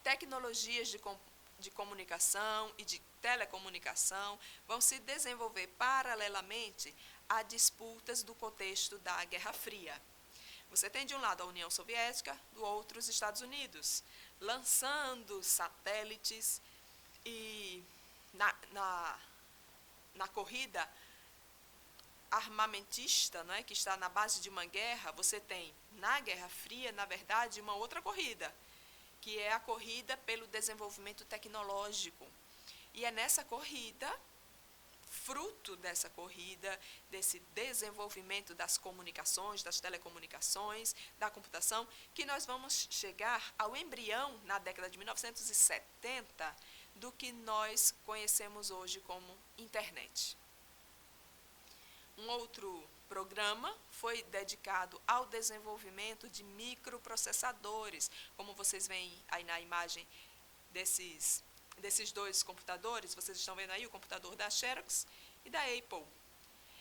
tecnologias de comunicação e de telecomunicação vão se desenvolver paralelamente a disputas do contexto da Guerra Fria. Você tem de um lado a União Soviética, do outro os Estados Unidos, lançando satélites e na corrida armamentista, né, que está na base de uma guerra, você tem na Guerra Fria, na verdade, uma outra corrida, que é a corrida pelo desenvolvimento tecnológico. E é nessa corrida, fruto dessa corrida, desse desenvolvimento das comunicações, das telecomunicações, da computação, que nós vamos chegar ao embrião, na década de 1970, do que nós conhecemos hoje como internet. Um outro programa foi dedicado ao desenvolvimento de microprocessadores, como vocês veem aí na imagem desses dois computadores. Vocês estão vendo aí o computador da Xerox e da Apple.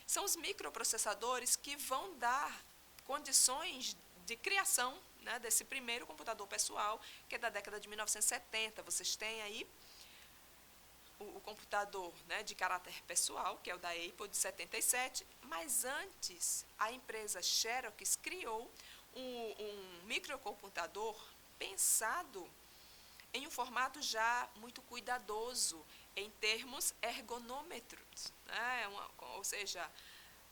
São os microprocessadores que vão dar condições de criação, né, desse primeiro computador pessoal, que é da década de 1970. Vocês têm aí o computador, né, de caráter pessoal, que é o da Apple, de 77, mas antes a empresa Xerox criou um microcomputador pensado em um formato já muito cuidadoso, em termos ergonômetros, né? Ou seja,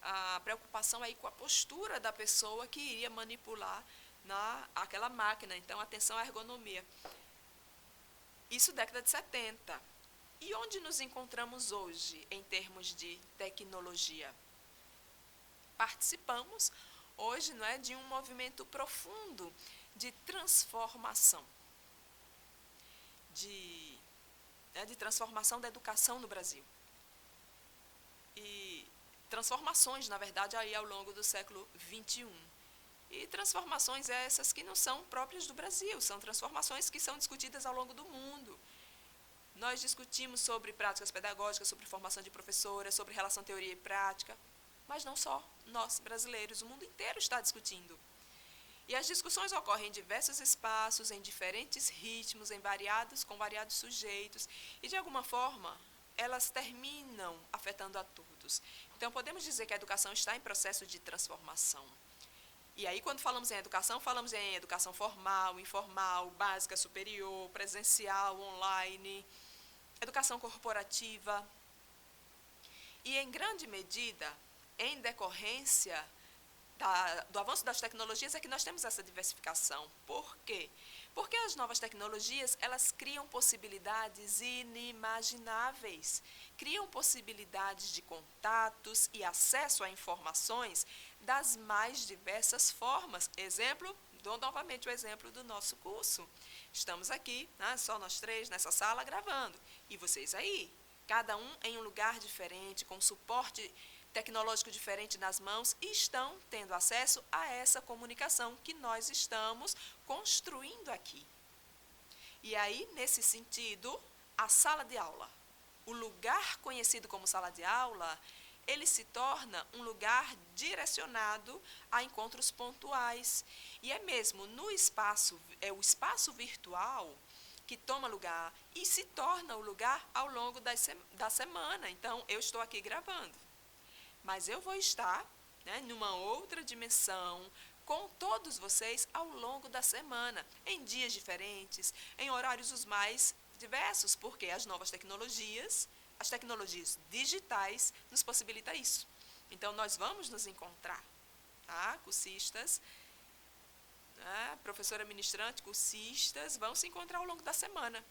a preocupação aí com a postura da pessoa que iria manipular aquela máquina. Então, atenção à ergonomia. Isso década de 70. E onde nos encontramos hoje, em termos de tecnologia? Participamos hoje, não é, de um movimento profundo de transformação, de transformação da educação no Brasil. E transformações, na verdade, aí ao longo do século XXI. E transformações essas que não são próprias do Brasil, são transformações que são discutidas ao longo do mundo. Nós discutimos sobre práticas pedagógicas, sobre formação de professoras, sobre relação teoria e prática, mas não só nós, brasileiros, o mundo inteiro está discutindo. E as discussões ocorrem em diversos espaços, em diferentes ritmos, com variados sujeitos, e de alguma forma elas terminam afetando a todos. Então podemos dizer que a educação está em processo de transformação. E aí, quando falamos em educação formal, informal, básica, superior, presencial, online, educação corporativa. E, em grande medida, em decorrência do avanço das tecnologias, é que nós temos essa diversificação. Por quê? Porque as novas tecnologias, elas criam possibilidades inimagináveis, criam possibilidades de contatos e acesso a informações das mais diversas formas. Dou novamente o exemplo do nosso curso. Estamos aqui, só nós três, nessa sala, gravando. E vocês aí, cada um em um lugar diferente, com suporte tecnológico diferente nas mãos, e estão tendo acesso a essa comunicação que nós estamos construindo aqui. E aí, nesse sentido, a sala de aula, o lugar conhecido como sala de aula, ele se torna um lugar direcionado a encontros pontuais. E é mesmo no espaço, o espaço virtual que toma lugar e se torna o lugar ao longo da semana. Então, eu estou aqui gravando, mas eu vou estar numa outra dimensão com todos vocês ao longo da semana, em dias diferentes, em horários os mais diversos, porque as novas tecnologias, as tecnologias digitais, nos possibilitam isso. Então, nós vamos nos encontrar, cursistas, professora ministrante, cursistas, vão se encontrar ao longo da semana,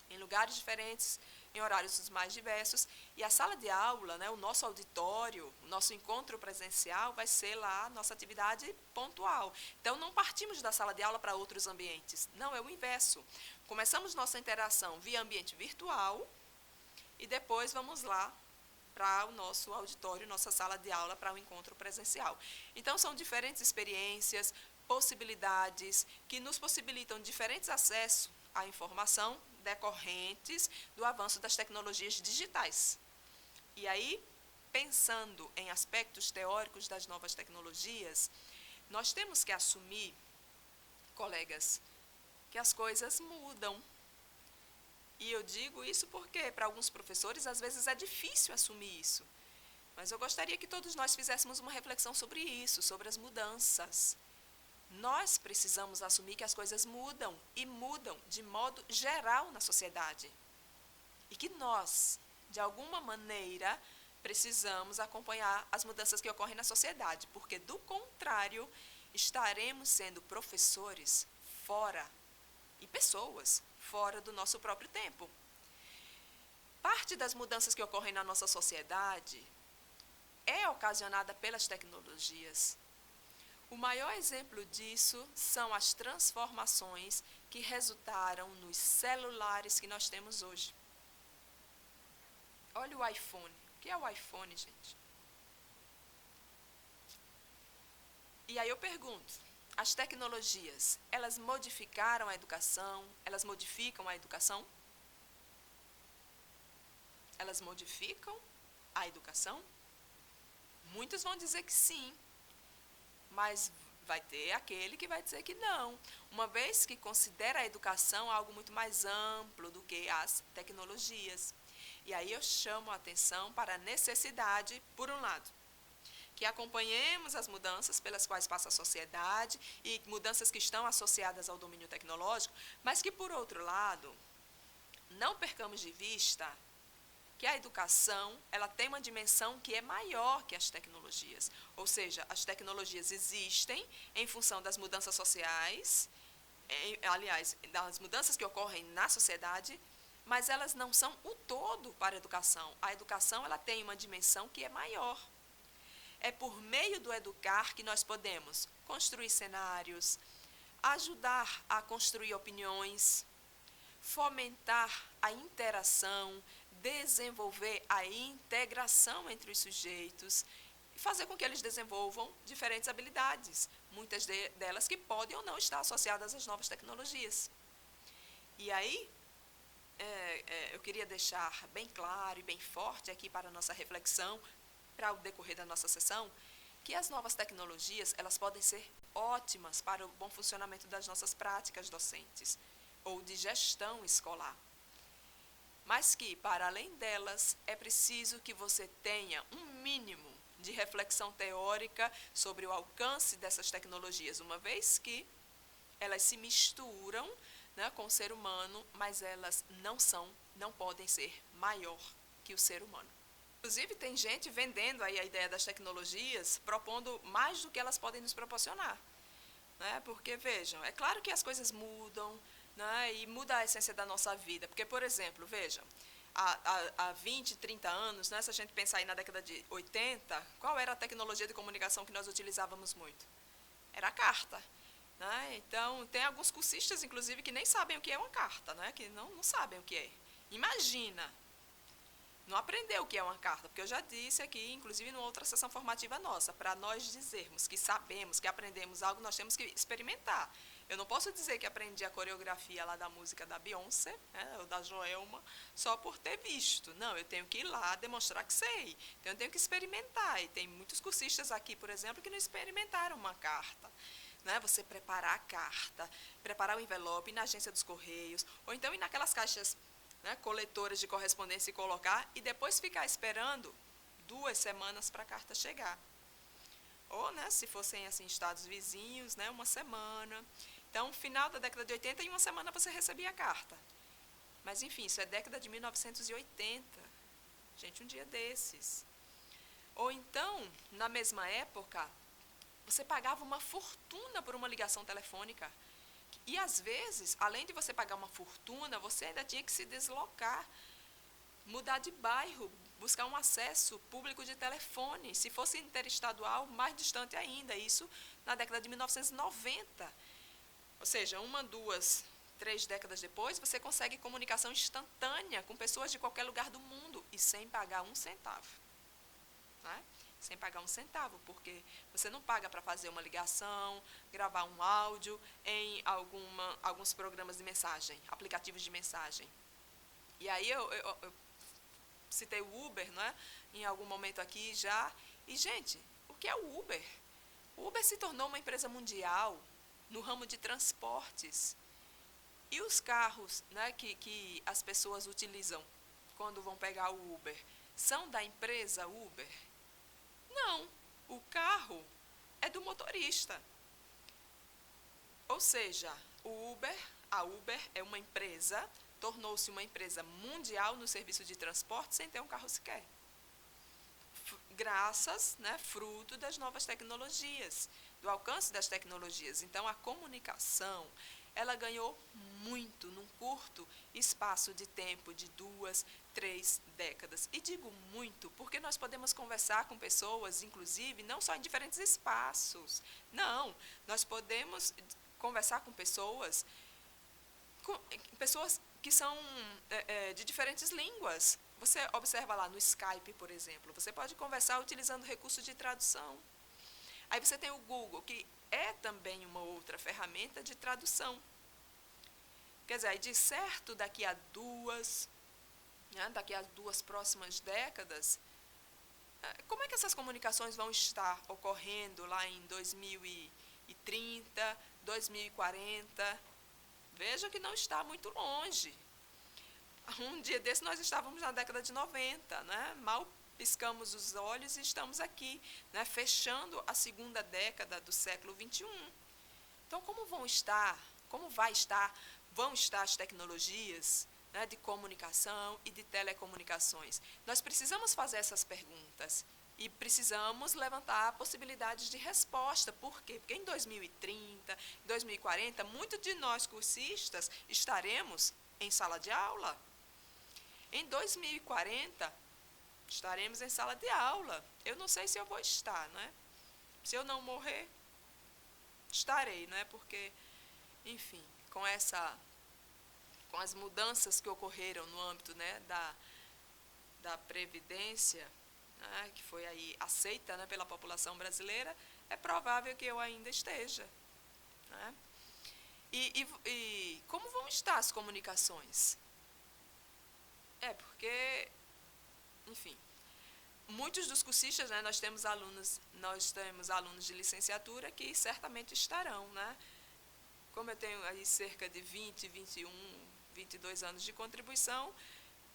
em lugares diferentes, em horários os mais diversos, e a sala de aula, o nosso auditório, o nosso encontro presencial vai ser lá a nossa atividade pontual. Então, não partimos da sala de aula para outros ambientes, não, é o inverso. Começamos nossa interação via ambiente virtual e depois vamos lá para o nosso auditório, nossa sala de aula, para o encontro presencial. Então, são diferentes experiências, possibilidades que nos possibilitam diferentes acessos à informação decorrentes do avanço das tecnologias digitais. E aí, pensando em aspectos teóricos das novas tecnologias, nós temos que assumir, colegas, que as coisas mudam. E eu digo isso porque, para alguns professores, às vezes é difícil assumir isso. Mas eu gostaria que todos nós fizéssemos uma reflexão sobre isso, sobre as mudanças. Nós precisamos assumir que as coisas mudam, e mudam de modo geral na sociedade. E que nós, de alguma maneira, precisamos acompanhar as mudanças que ocorrem na sociedade, porque, do contrário, estaremos sendo professores fora e pessoas fora do nosso próprio tempo. Parte das mudanças que ocorrem na nossa sociedade é ocasionada pelas tecnologias. O maior exemplo disso são as transformações que resultaram nos celulares que nós temos hoje. Olha o iPhone. O que é o iPhone, gente? E aí eu pergunto, as tecnologias, elas modificaram a educação? Elas modificam a educação? Elas modificam a educação? Muitos vão dizer que sim. Mas vai ter aquele que vai dizer que não, uma vez que considera a educação algo muito mais amplo do que as tecnologias. E aí eu chamo a atenção para a necessidade, por um lado, que acompanhemos as mudanças pelas quais passa a sociedade e mudanças que estão associadas ao domínio tecnológico, mas que, por outro lado, não percamos de vista que a educação, ela tem uma dimensão que é maior que as tecnologias. Ou seja, as tecnologias existem em função das mudanças sociais, aliás, das mudanças que ocorrem na sociedade, mas elas não são o todo para a educação. A educação, ela tem uma dimensão que é maior. É por meio do educar que nós podemos construir cenários, ajudar a construir opiniões, fomentar a interação, desenvolver a integração entre os sujeitos e fazer com que eles desenvolvam diferentes habilidades, muitas delas que podem ou não estar associadas às novas tecnologias. E aí, eu queria deixar bem claro e bem forte aqui para a nossa reflexão, para o decorrer da nossa sessão, que as novas tecnologias, elas podem ser ótimas para o bom funcionamento das nossas práticas docentes ou de gestão escolar. Mas que, para além delas, é preciso que você tenha um mínimo de reflexão teórica sobre o alcance dessas tecnologias, uma vez que elas se misturam, né, com o ser humano, mas elas não podem ser maior que o ser humano. Inclusive, tem gente vendendo aí a ideia das tecnologias, propondo mais do que elas podem nos proporcionar. Né? Porque, vejam, é claro que as coisas mudam, né, e muda a essência da nossa vida. Porque, por exemplo, vejam, há 20, 30 anos, né, se a gente pensar aí na década de 80, qual era a tecnologia de comunicação que nós utilizávamos muito? Era a carta. Né? Então, tem alguns cursistas, inclusive, que nem sabem o que é uma carta, né? Que não sabem o que é. Imagina, não aprendeu o que é uma carta, porque eu já disse aqui, inclusive, numa outra sessão formativa nossa, para nós dizermos que sabemos, que aprendemos algo, nós temos que experimentar. Eu não posso dizer que aprendi a coreografia lá da música da Beyoncé, né, ou da Joelma, só por ter visto. Não, eu tenho que ir lá demonstrar que sei. Então, eu tenho que experimentar. E tem muitos cursistas aqui, por exemplo, que não experimentaram uma carta. Né, você preparar a carta, preparar o envelope na agência dos Correios, ou então ir naquelas caixas, né, coletoras de correspondência e colocar, e depois ficar esperando 2 semanas para a carta chegar. Ou, né, se fossem assim, estados vizinhos, né, 1 semana. Então, final da década de 80, em 1 semana você recebia a carta. Mas, enfim, isso é década de 1980. Gente, um dia desses. Ou então, na mesma época, você pagava uma fortuna por uma ligação telefônica. E, às vezes, além de você pagar uma fortuna, você ainda tinha que se deslocar, mudar de bairro, buscar um acesso público de telefone. Se fosse interestadual, mais distante ainda. Isso na década de 1990. Ou seja, 1, 2, 3 décadas depois, você consegue comunicação instantânea com pessoas de qualquer lugar do mundo e sem pagar 1 centavo. Né? Sem pagar 1 centavo, porque você não paga para fazer uma ligação, gravar um áudio em alguns programas de mensagem, aplicativos de mensagem. E aí eu citei o Uber, né, em algum momento aqui já. E, gente, o que é o Uber? O Uber se tornou uma empresa mundial no ramo de transportes. E os carros, né, que as pessoas utilizam quando vão pegar o Uber, são da empresa Uber? Não, o carro é do motorista. Ou seja, a Uber é uma empresa, tornou-se uma empresa mundial no serviço de transporte sem ter um carro sequer. Graças, né, fruto das novas tecnologias, do alcance das tecnologias. Então, a comunicação, ela ganhou muito num curto espaço de tempo de 2, 3 décadas. E digo muito porque nós podemos conversar com pessoas, inclusive, não só em diferentes espaços. Não, nós podemos conversar com pessoas que são de diferentes línguas. Você observa lá no Skype, por exemplo, você pode conversar utilizando recursos de tradução. Aí você tem o Google, que é também uma outra ferramenta de tradução. Quer dizer, de certo, daqui a 2 próximas décadas, como é que essas comunicações vão estar ocorrendo lá em 2030, 2040? Veja que não está muito longe. Um dia desse nós estávamos na década de 90, né? Mal piscamos os olhos e estamos aqui, né? Fechando a 2ª década do século XXI. Então, como vão estar as tecnologias, né, de comunicação e de telecomunicações? Nós precisamos fazer essas perguntas e precisamos levantar possibilidades de resposta. Por quê? Porque em 2030, 2040, muitos de nós cursistas estaremos em sala de aula. Em 2040, estaremos em sala de aula. Eu não sei se eu vou estar, né? Se eu não morrer, estarei, né? Porque enfim, com as mudanças que ocorreram no âmbito, né, da Previdência, né, que foi aí aceita, né, pela população brasileira, é provável que eu ainda esteja. Né? E como vão estar as comunicações? Porque, enfim, muitos dos cursistas, né, nós temos alunos de licenciatura que certamente estarão, né? Como eu tenho aí cerca de 20, 21, 22 anos de contribuição,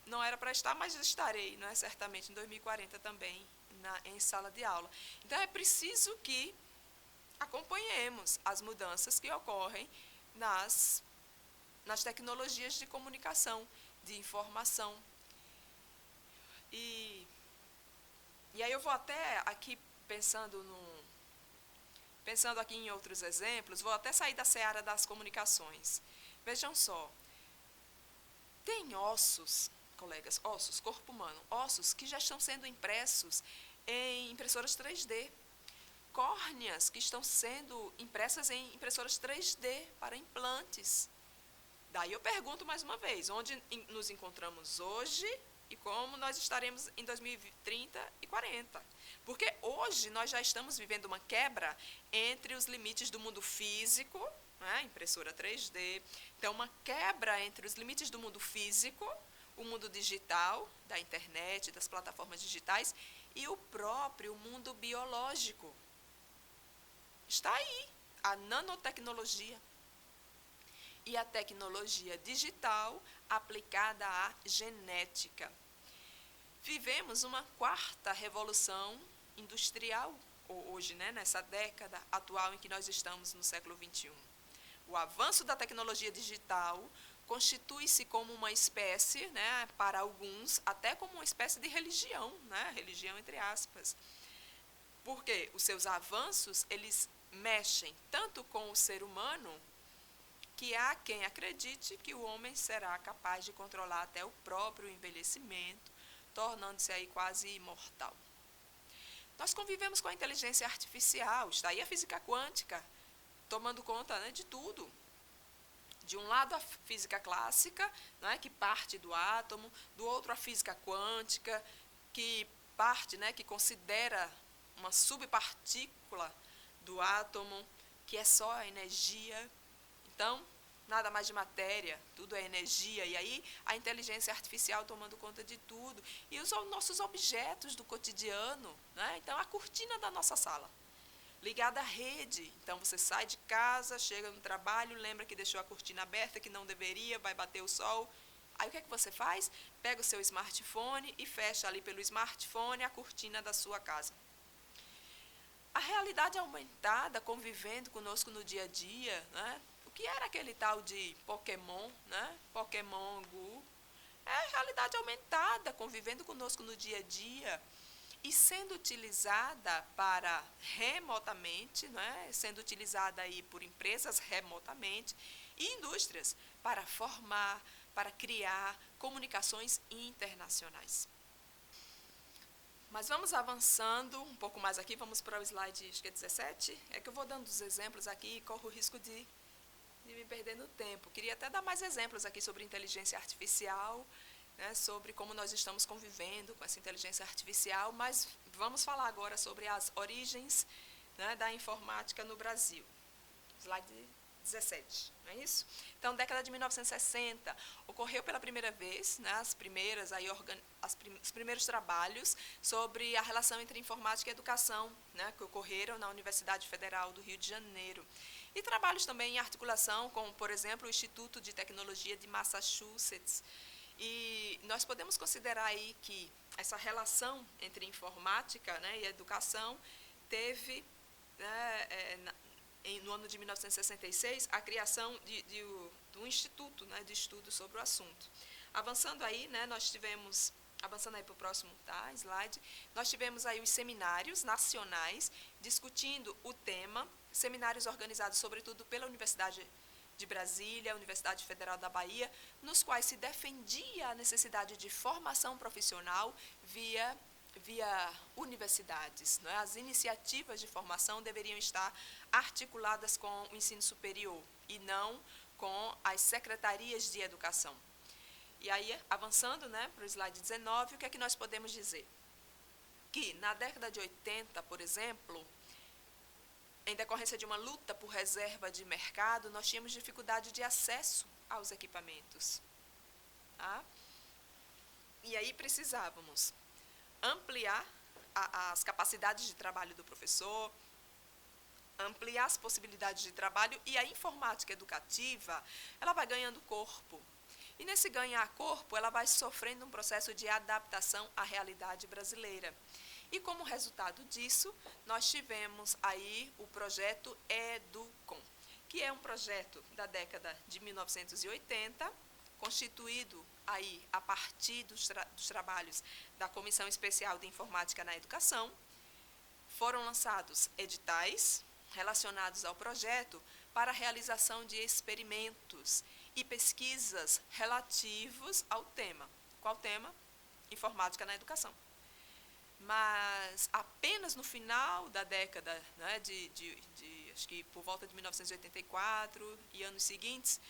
não era para estar, mas estarei, né, certamente em 2040 também, em sala de aula. Então, é preciso que acompanhemos as mudanças que ocorrem nas tecnologias de comunicação, de informação. E aí eu vou até aqui pensando aqui em outros exemplos, vou até sair da seara das comunicações. Vejam só, tem ossos, colegas, ossos, corpo humano, ossos que já estão sendo impressos em impressoras 3D, córneas que estão sendo impressas em impressoras 3D para implantes. Daí eu pergunto mais uma vez, onde nos encontramos hoje e como nós estaremos em 2030 e 40. Porque hoje nós já estamos vivendo uma quebra entre os limites do mundo físico, né, impressora 3D, então uma quebra entre os limites do mundo físico, o mundo digital, da internet, das plataformas digitais, e o próprio mundo biológico. Está aí a nanotecnologia e a tecnologia digital aplicada à genética. Vivemos uma quarta revolução industrial hoje, né, nessa década atual em que nós estamos no século XXI. O avanço da tecnologia digital constitui-se como uma espécie, né, para alguns, até como uma espécie de religião, né, religião entre aspas. Porque os seus avanços, eles mexem tanto com o ser humano, que há quem acredite que o homem será capaz de controlar até o próprio envelhecimento, tornando-se aí quase imortal. Nós convivemos com a inteligência artificial, está aí a física quântica, tomando conta, né, de tudo. De um lado a física clássica, né, que parte do átomo, do outro a física quântica, que parte, né, que considera uma subpartícula do átomo, que é só a energia. Então, nada mais de matéria, tudo é energia. E aí, a inteligência artificial tomando conta de tudo. E os nossos objetos do cotidiano, né? Então, a cortina da nossa sala, ligada à rede. Então, você sai de casa, chega no trabalho, lembra que deixou a cortina aberta, que não deveria, vai bater o sol. Aí, o que é que você faz? Pega o seu smartphone e fecha ali pelo smartphone a cortina da sua casa. A realidade aumentada, convivendo conosco no dia a dia, né? O que era aquele tal de Pokémon, né? Pokémon Go? É a realidade aumentada, convivendo conosco no dia a dia e sendo utilizada para remotamente, né? Sendo utilizada aí por empresas remotamente e indústrias para formar, para criar comunicações internacionais. Mas vamos avançando um pouco mais aqui, vamos para o slide, acho que é 17. É que eu vou dando os exemplos aqui e corro o risco de me perder no tempo. Queria até dar mais exemplos aqui sobre inteligência artificial, né, sobre como nós estamos convivendo com essa inteligência artificial, mas vamos falar agora sobre as origens, né, da informática no Brasil. Slide 17, não é isso? Então, década de 1960, ocorreu pela primeira vez, né, os primeiros trabalhos sobre a relação entre informática e educação, né, que ocorreram na Universidade Federal do Rio de Janeiro. E trabalhos também em articulação com, por exemplo, o Instituto de Tecnologia de Massachusetts. E nós podemos considerar aí que essa relação entre informática, né, e educação teve, né, no ano de 1966, a criação de um instituto, né, de estudo sobre o assunto. Avançando aí, né, avançando aí para o próximo, tá, slide, nós tivemos aí os seminários nacionais discutindo o tema, seminários organizados sobretudo pela Universidade de Brasília, Universidade Federal da Bahia, nos quais se defendia a necessidade de formação profissional via universidades. Não é? As iniciativas de formação deveriam estar articuladas com o ensino superior. e não com as secretarias de educação. E aí, avançando, né, para o slide 19, o que é que nós podemos dizer? Que na década de 80, por exemplo, em decorrência de uma luta por reserva de mercado, nós tínhamos dificuldade de acesso aos equipamentos. Tá? E aí precisávamos ampliar as capacidades de trabalho do professor, ampliar as possibilidades de trabalho, e a informática educativa, ela vai ganhando corpo. E nesse ganhar corpo, ela vai sofrendo um processo de adaptação à realidade brasileira. E como resultado disso, nós tivemos aí o projeto EduCom, que é um projeto da década de 1980, constituído aí a partir dos trabalhos da Comissão Especial de Informática na Educação. Foram lançados editais relacionados ao projeto para a realização de experimentos e pesquisas relativos ao tema. Qual tema? Informática na educação. Mas apenas no final da década, né, acho que por volta de 1984 e anos seguintes,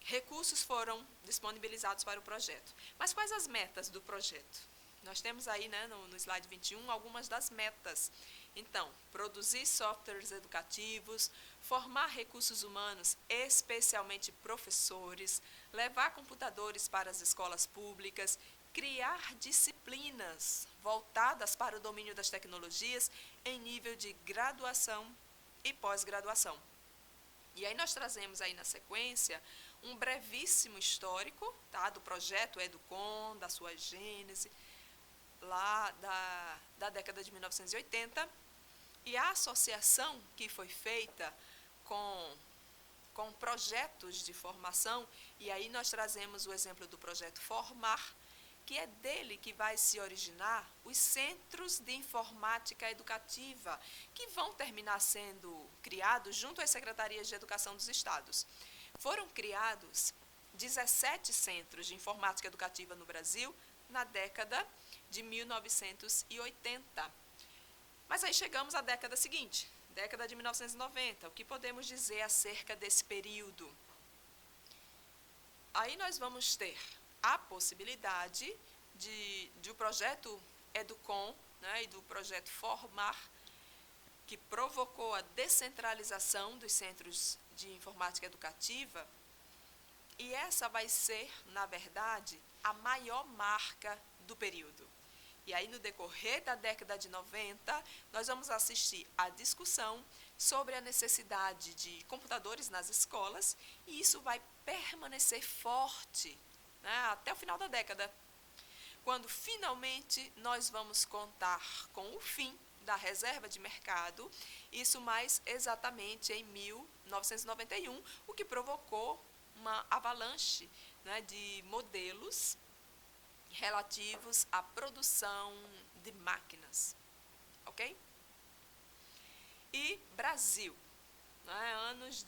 recursos foram disponibilizados para o projeto. Mas quais as metas do projeto? Nós temos aí, né, no slide 21, algumas das metas. Então, produzir softwares educativos, formar recursos humanos, especialmente professores, levar computadores para as escolas públicas, criar disciplinas voltadas para o domínio das tecnologias em nível de graduação e pós-graduação. E aí nós trazemos aí na sequência um brevíssimo histórico, tá, do projeto EduCom, da sua gênese, lá da década de 1980, e a associação que foi feita com projetos de formação, e aí nós trazemos o exemplo do projeto Formar, que é dele que vai se originar os centros de informática educativa, que vão terminar sendo criados junto às secretarias de educação dos estados. Foram criados 17 centros de informática educativa no Brasil na década de 1980. Mas aí chegamos à década seguinte, década de 1990. O que podemos dizer acerca desse período? Aí nós vamos ter a possibilidade de o projeto EduCom, né, e do projeto Formar, que provocou a descentralização dos centros de informática educativa, e essa vai ser, na verdade, a maior marca do período. E aí, no decorrer da década de 90, nós vamos assistir à discussão sobre a necessidade de computadores nas escolas, e isso vai permanecer forte, né, até o final da década, quando finalmente nós vamos contar com o fim da reserva de mercado, isso mais exatamente em 1991, o que provocou uma avalanche, né, de modelos relativos à produção de máquinas, ok? E Brasil, né, anos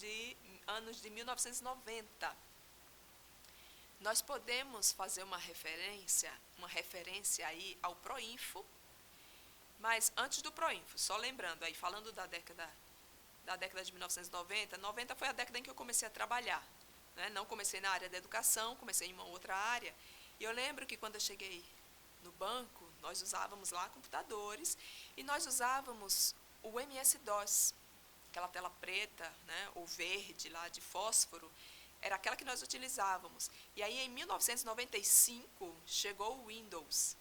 de 1990. Nós podemos fazer uma referência aí ao Proinfo, mas antes do Proinfo, só lembrando aí, falando da década de 1990, 90 foi a década em que eu comecei a trabalhar, né? Não comecei na área da educação, comecei em uma outra área, e eu lembro que quando eu cheguei no banco, nós usávamos lá computadores, e nós usávamos o MS-DOS, aquela tela preta, né, ou verde lá de fósforo, era aquela que nós utilizávamos. E aí, em 1995, chegou o Windows.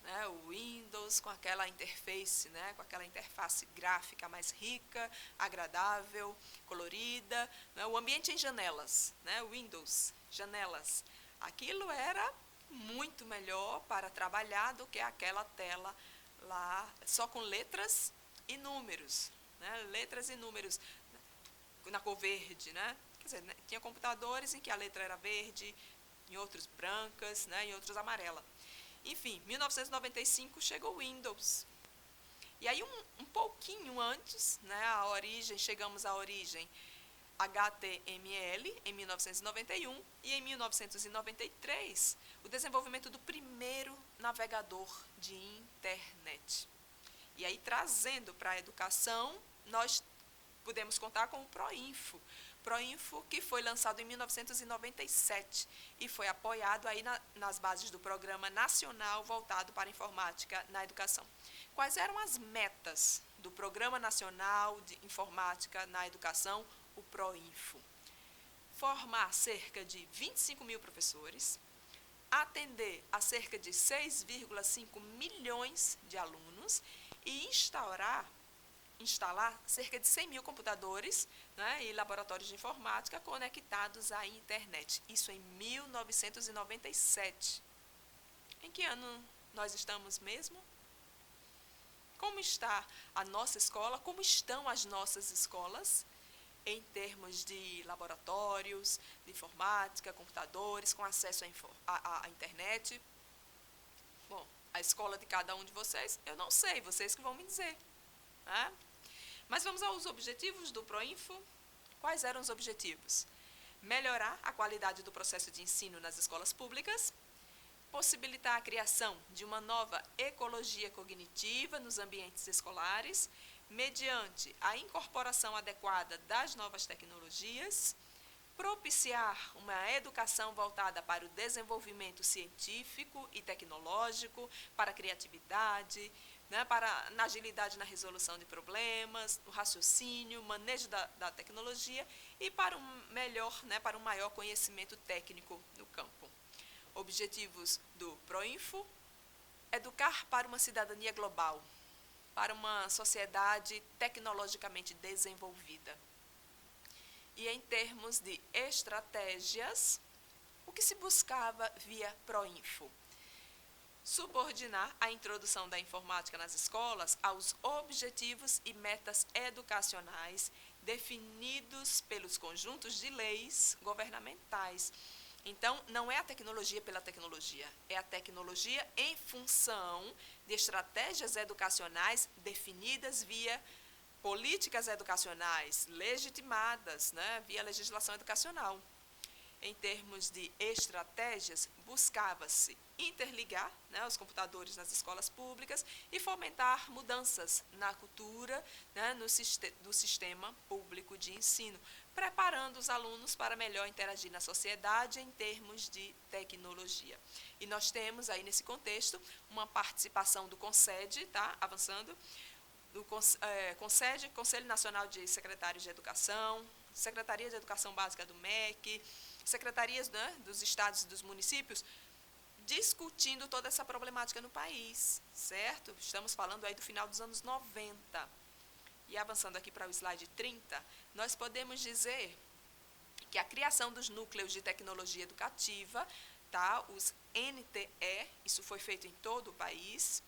Né, o Windows com aquela interface, né, com aquela interface gráfica mais rica, agradável, colorida. Né, o ambiente em janelas, né, Windows, janelas. Aquilo era muito melhor para trabalhar do que aquela tela lá, só com letras e números. Né, letras e números na cor verde, né? Quer dizer, tinha computadores em que a letra era verde, em outros brancas, né, em outros amarela. Enfim, 1995 chegou o Windows. E aí, um pouquinho antes, né, chegamos à origem HTML, em 1991, e em 1993, o desenvolvimento do primeiro navegador de internet. E aí, trazendo para a educação, nós podemos contar com o Proinfo. Proinfo, que foi lançado em 1997 e foi apoiado aí nas bases do Programa Nacional voltado para a Informática na Educação. Quais eram as metas do Programa Nacional de Informática na Educação, o Proinfo? Formar cerca de 25 mil professores, atender a cerca de 6,5 milhões de alunos e instalar cerca de 100 mil computadores, né, e laboratórios de informática conectados à internet. Isso em 1997. Em que ano nós estamos mesmo? Como está a nossa escola? Como estão as nossas escolas em termos de laboratórios, de informática, computadores, com acesso à internet? Bom, a escola de cada um de vocês, eu não sei, vocês que vão me dizer. Né? Mas vamos aos objetivos do Proinfo. Quais eram os objetivos? Melhorar a qualidade do processo de ensino nas escolas públicas, possibilitar a criação de uma nova ecologia cognitiva nos ambientes escolares, mediante a incorporação adequada das novas tecnologias, propiciar uma educação voltada para o desenvolvimento científico e tecnológico, para a criatividade, né, na agilidade na resolução de problemas, no raciocínio, manejo da tecnologia e para um maior conhecimento técnico no campo. Objetivos do Proinfo: educar para uma cidadania global, para uma sociedade tecnologicamente desenvolvida. E em termos de estratégias, o que se buscava via Proinfo? Subordinar a introdução da informática nas escolas aos objetivos e metas educacionais definidos pelos conjuntos de leis governamentais. Então, não é a tecnologia pela tecnologia, é a tecnologia em função de estratégias educacionais definidas via políticas educacionais legitimadas, né, via legislação educacional. Em termos de estratégias, buscava-se interligar, né, os computadores nas escolas públicas e fomentar mudanças na cultura, né, do sistema público de ensino, preparando os alunos para melhor interagir na sociedade em termos de tecnologia. E nós temos aí nesse contexto uma participação do CONSED, tá, avançando, do CONSED, Conselho Nacional de Secretários de Educação, Secretaria de Educação Básica do MEC, secretarias, né, dos estados e dos municípios, discutindo toda essa problemática no país, certo? Estamos falando aí do final dos anos 90. E avançando aqui para o slide 30, nós podemos dizer que a criação dos núcleos de tecnologia educativa, tá, os NTE, isso foi feito em todo o país,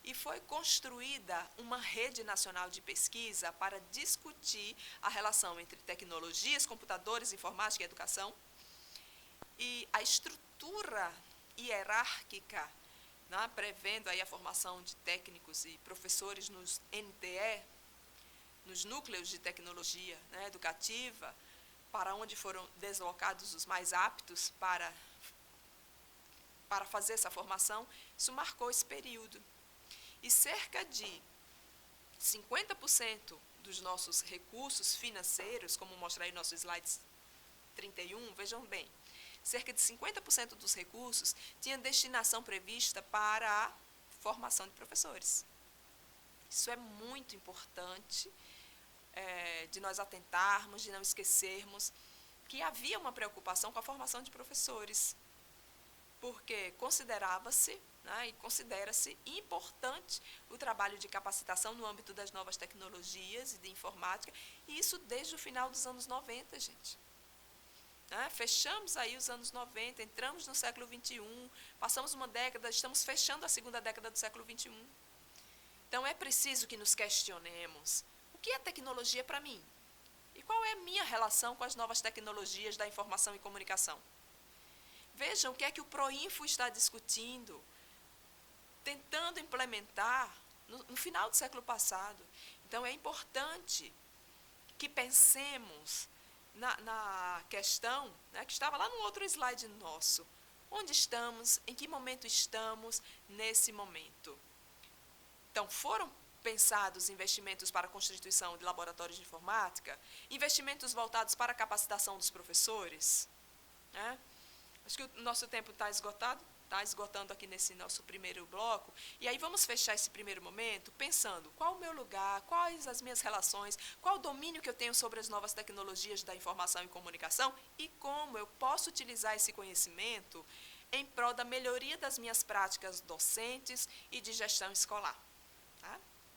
e foi construída uma rede nacional de pesquisa para discutir a relação entre tecnologias, computadores, informática e educação, e a estrutura hierárquica, né, prevendo aí a formação de técnicos e professores nos NTE, nos núcleos de tecnologia, né, educativa, para onde foram deslocados os mais aptos para fazer essa formação. Isso marcou esse período. E cerca de 50% dos nossos recursos financeiros, como mostra aí nosso slide 31, vejam bem, cerca de 50% dos recursos tinha destinação prevista para a formação de professores. Isso é muito importante, de nós atentarmos, de não esquecermos que havia uma preocupação com a formação de professores, porque considerava-se, né, e considera-se importante o trabalho de capacitação no âmbito das novas tecnologias e de informática, e isso desde o final dos anos 90, gente. Fechamos aí os anos 90, entramos no século XXI, passamos uma década, estamos fechando a segunda década do século XXI. Então, é preciso que nos questionemos: o que é tecnologia para mim? E qual é a minha relação com as novas tecnologias da informação e comunicação? Vejam o que é que o Proinfo está discutindo, tentando implementar no final do século passado. Então, é importante que pensemos na questão, né, que estava lá no outro slide nosso. Onde estamos, em que momento estamos nesse momento? Então, foram pensados investimentos para a constituição de laboratórios de informática, investimentos voltados para a capacitação dos professores, né? Acho que o nosso tempo está esgotando aqui nesse nosso primeiro bloco, e aí vamos fechar esse primeiro momento pensando qual o meu lugar, quais as minhas relações, qual o domínio que eu tenho sobre as novas tecnologias da informação e comunicação e como eu posso utilizar esse conhecimento em prol da melhoria das minhas práticas docentes e de gestão escolar. Tá?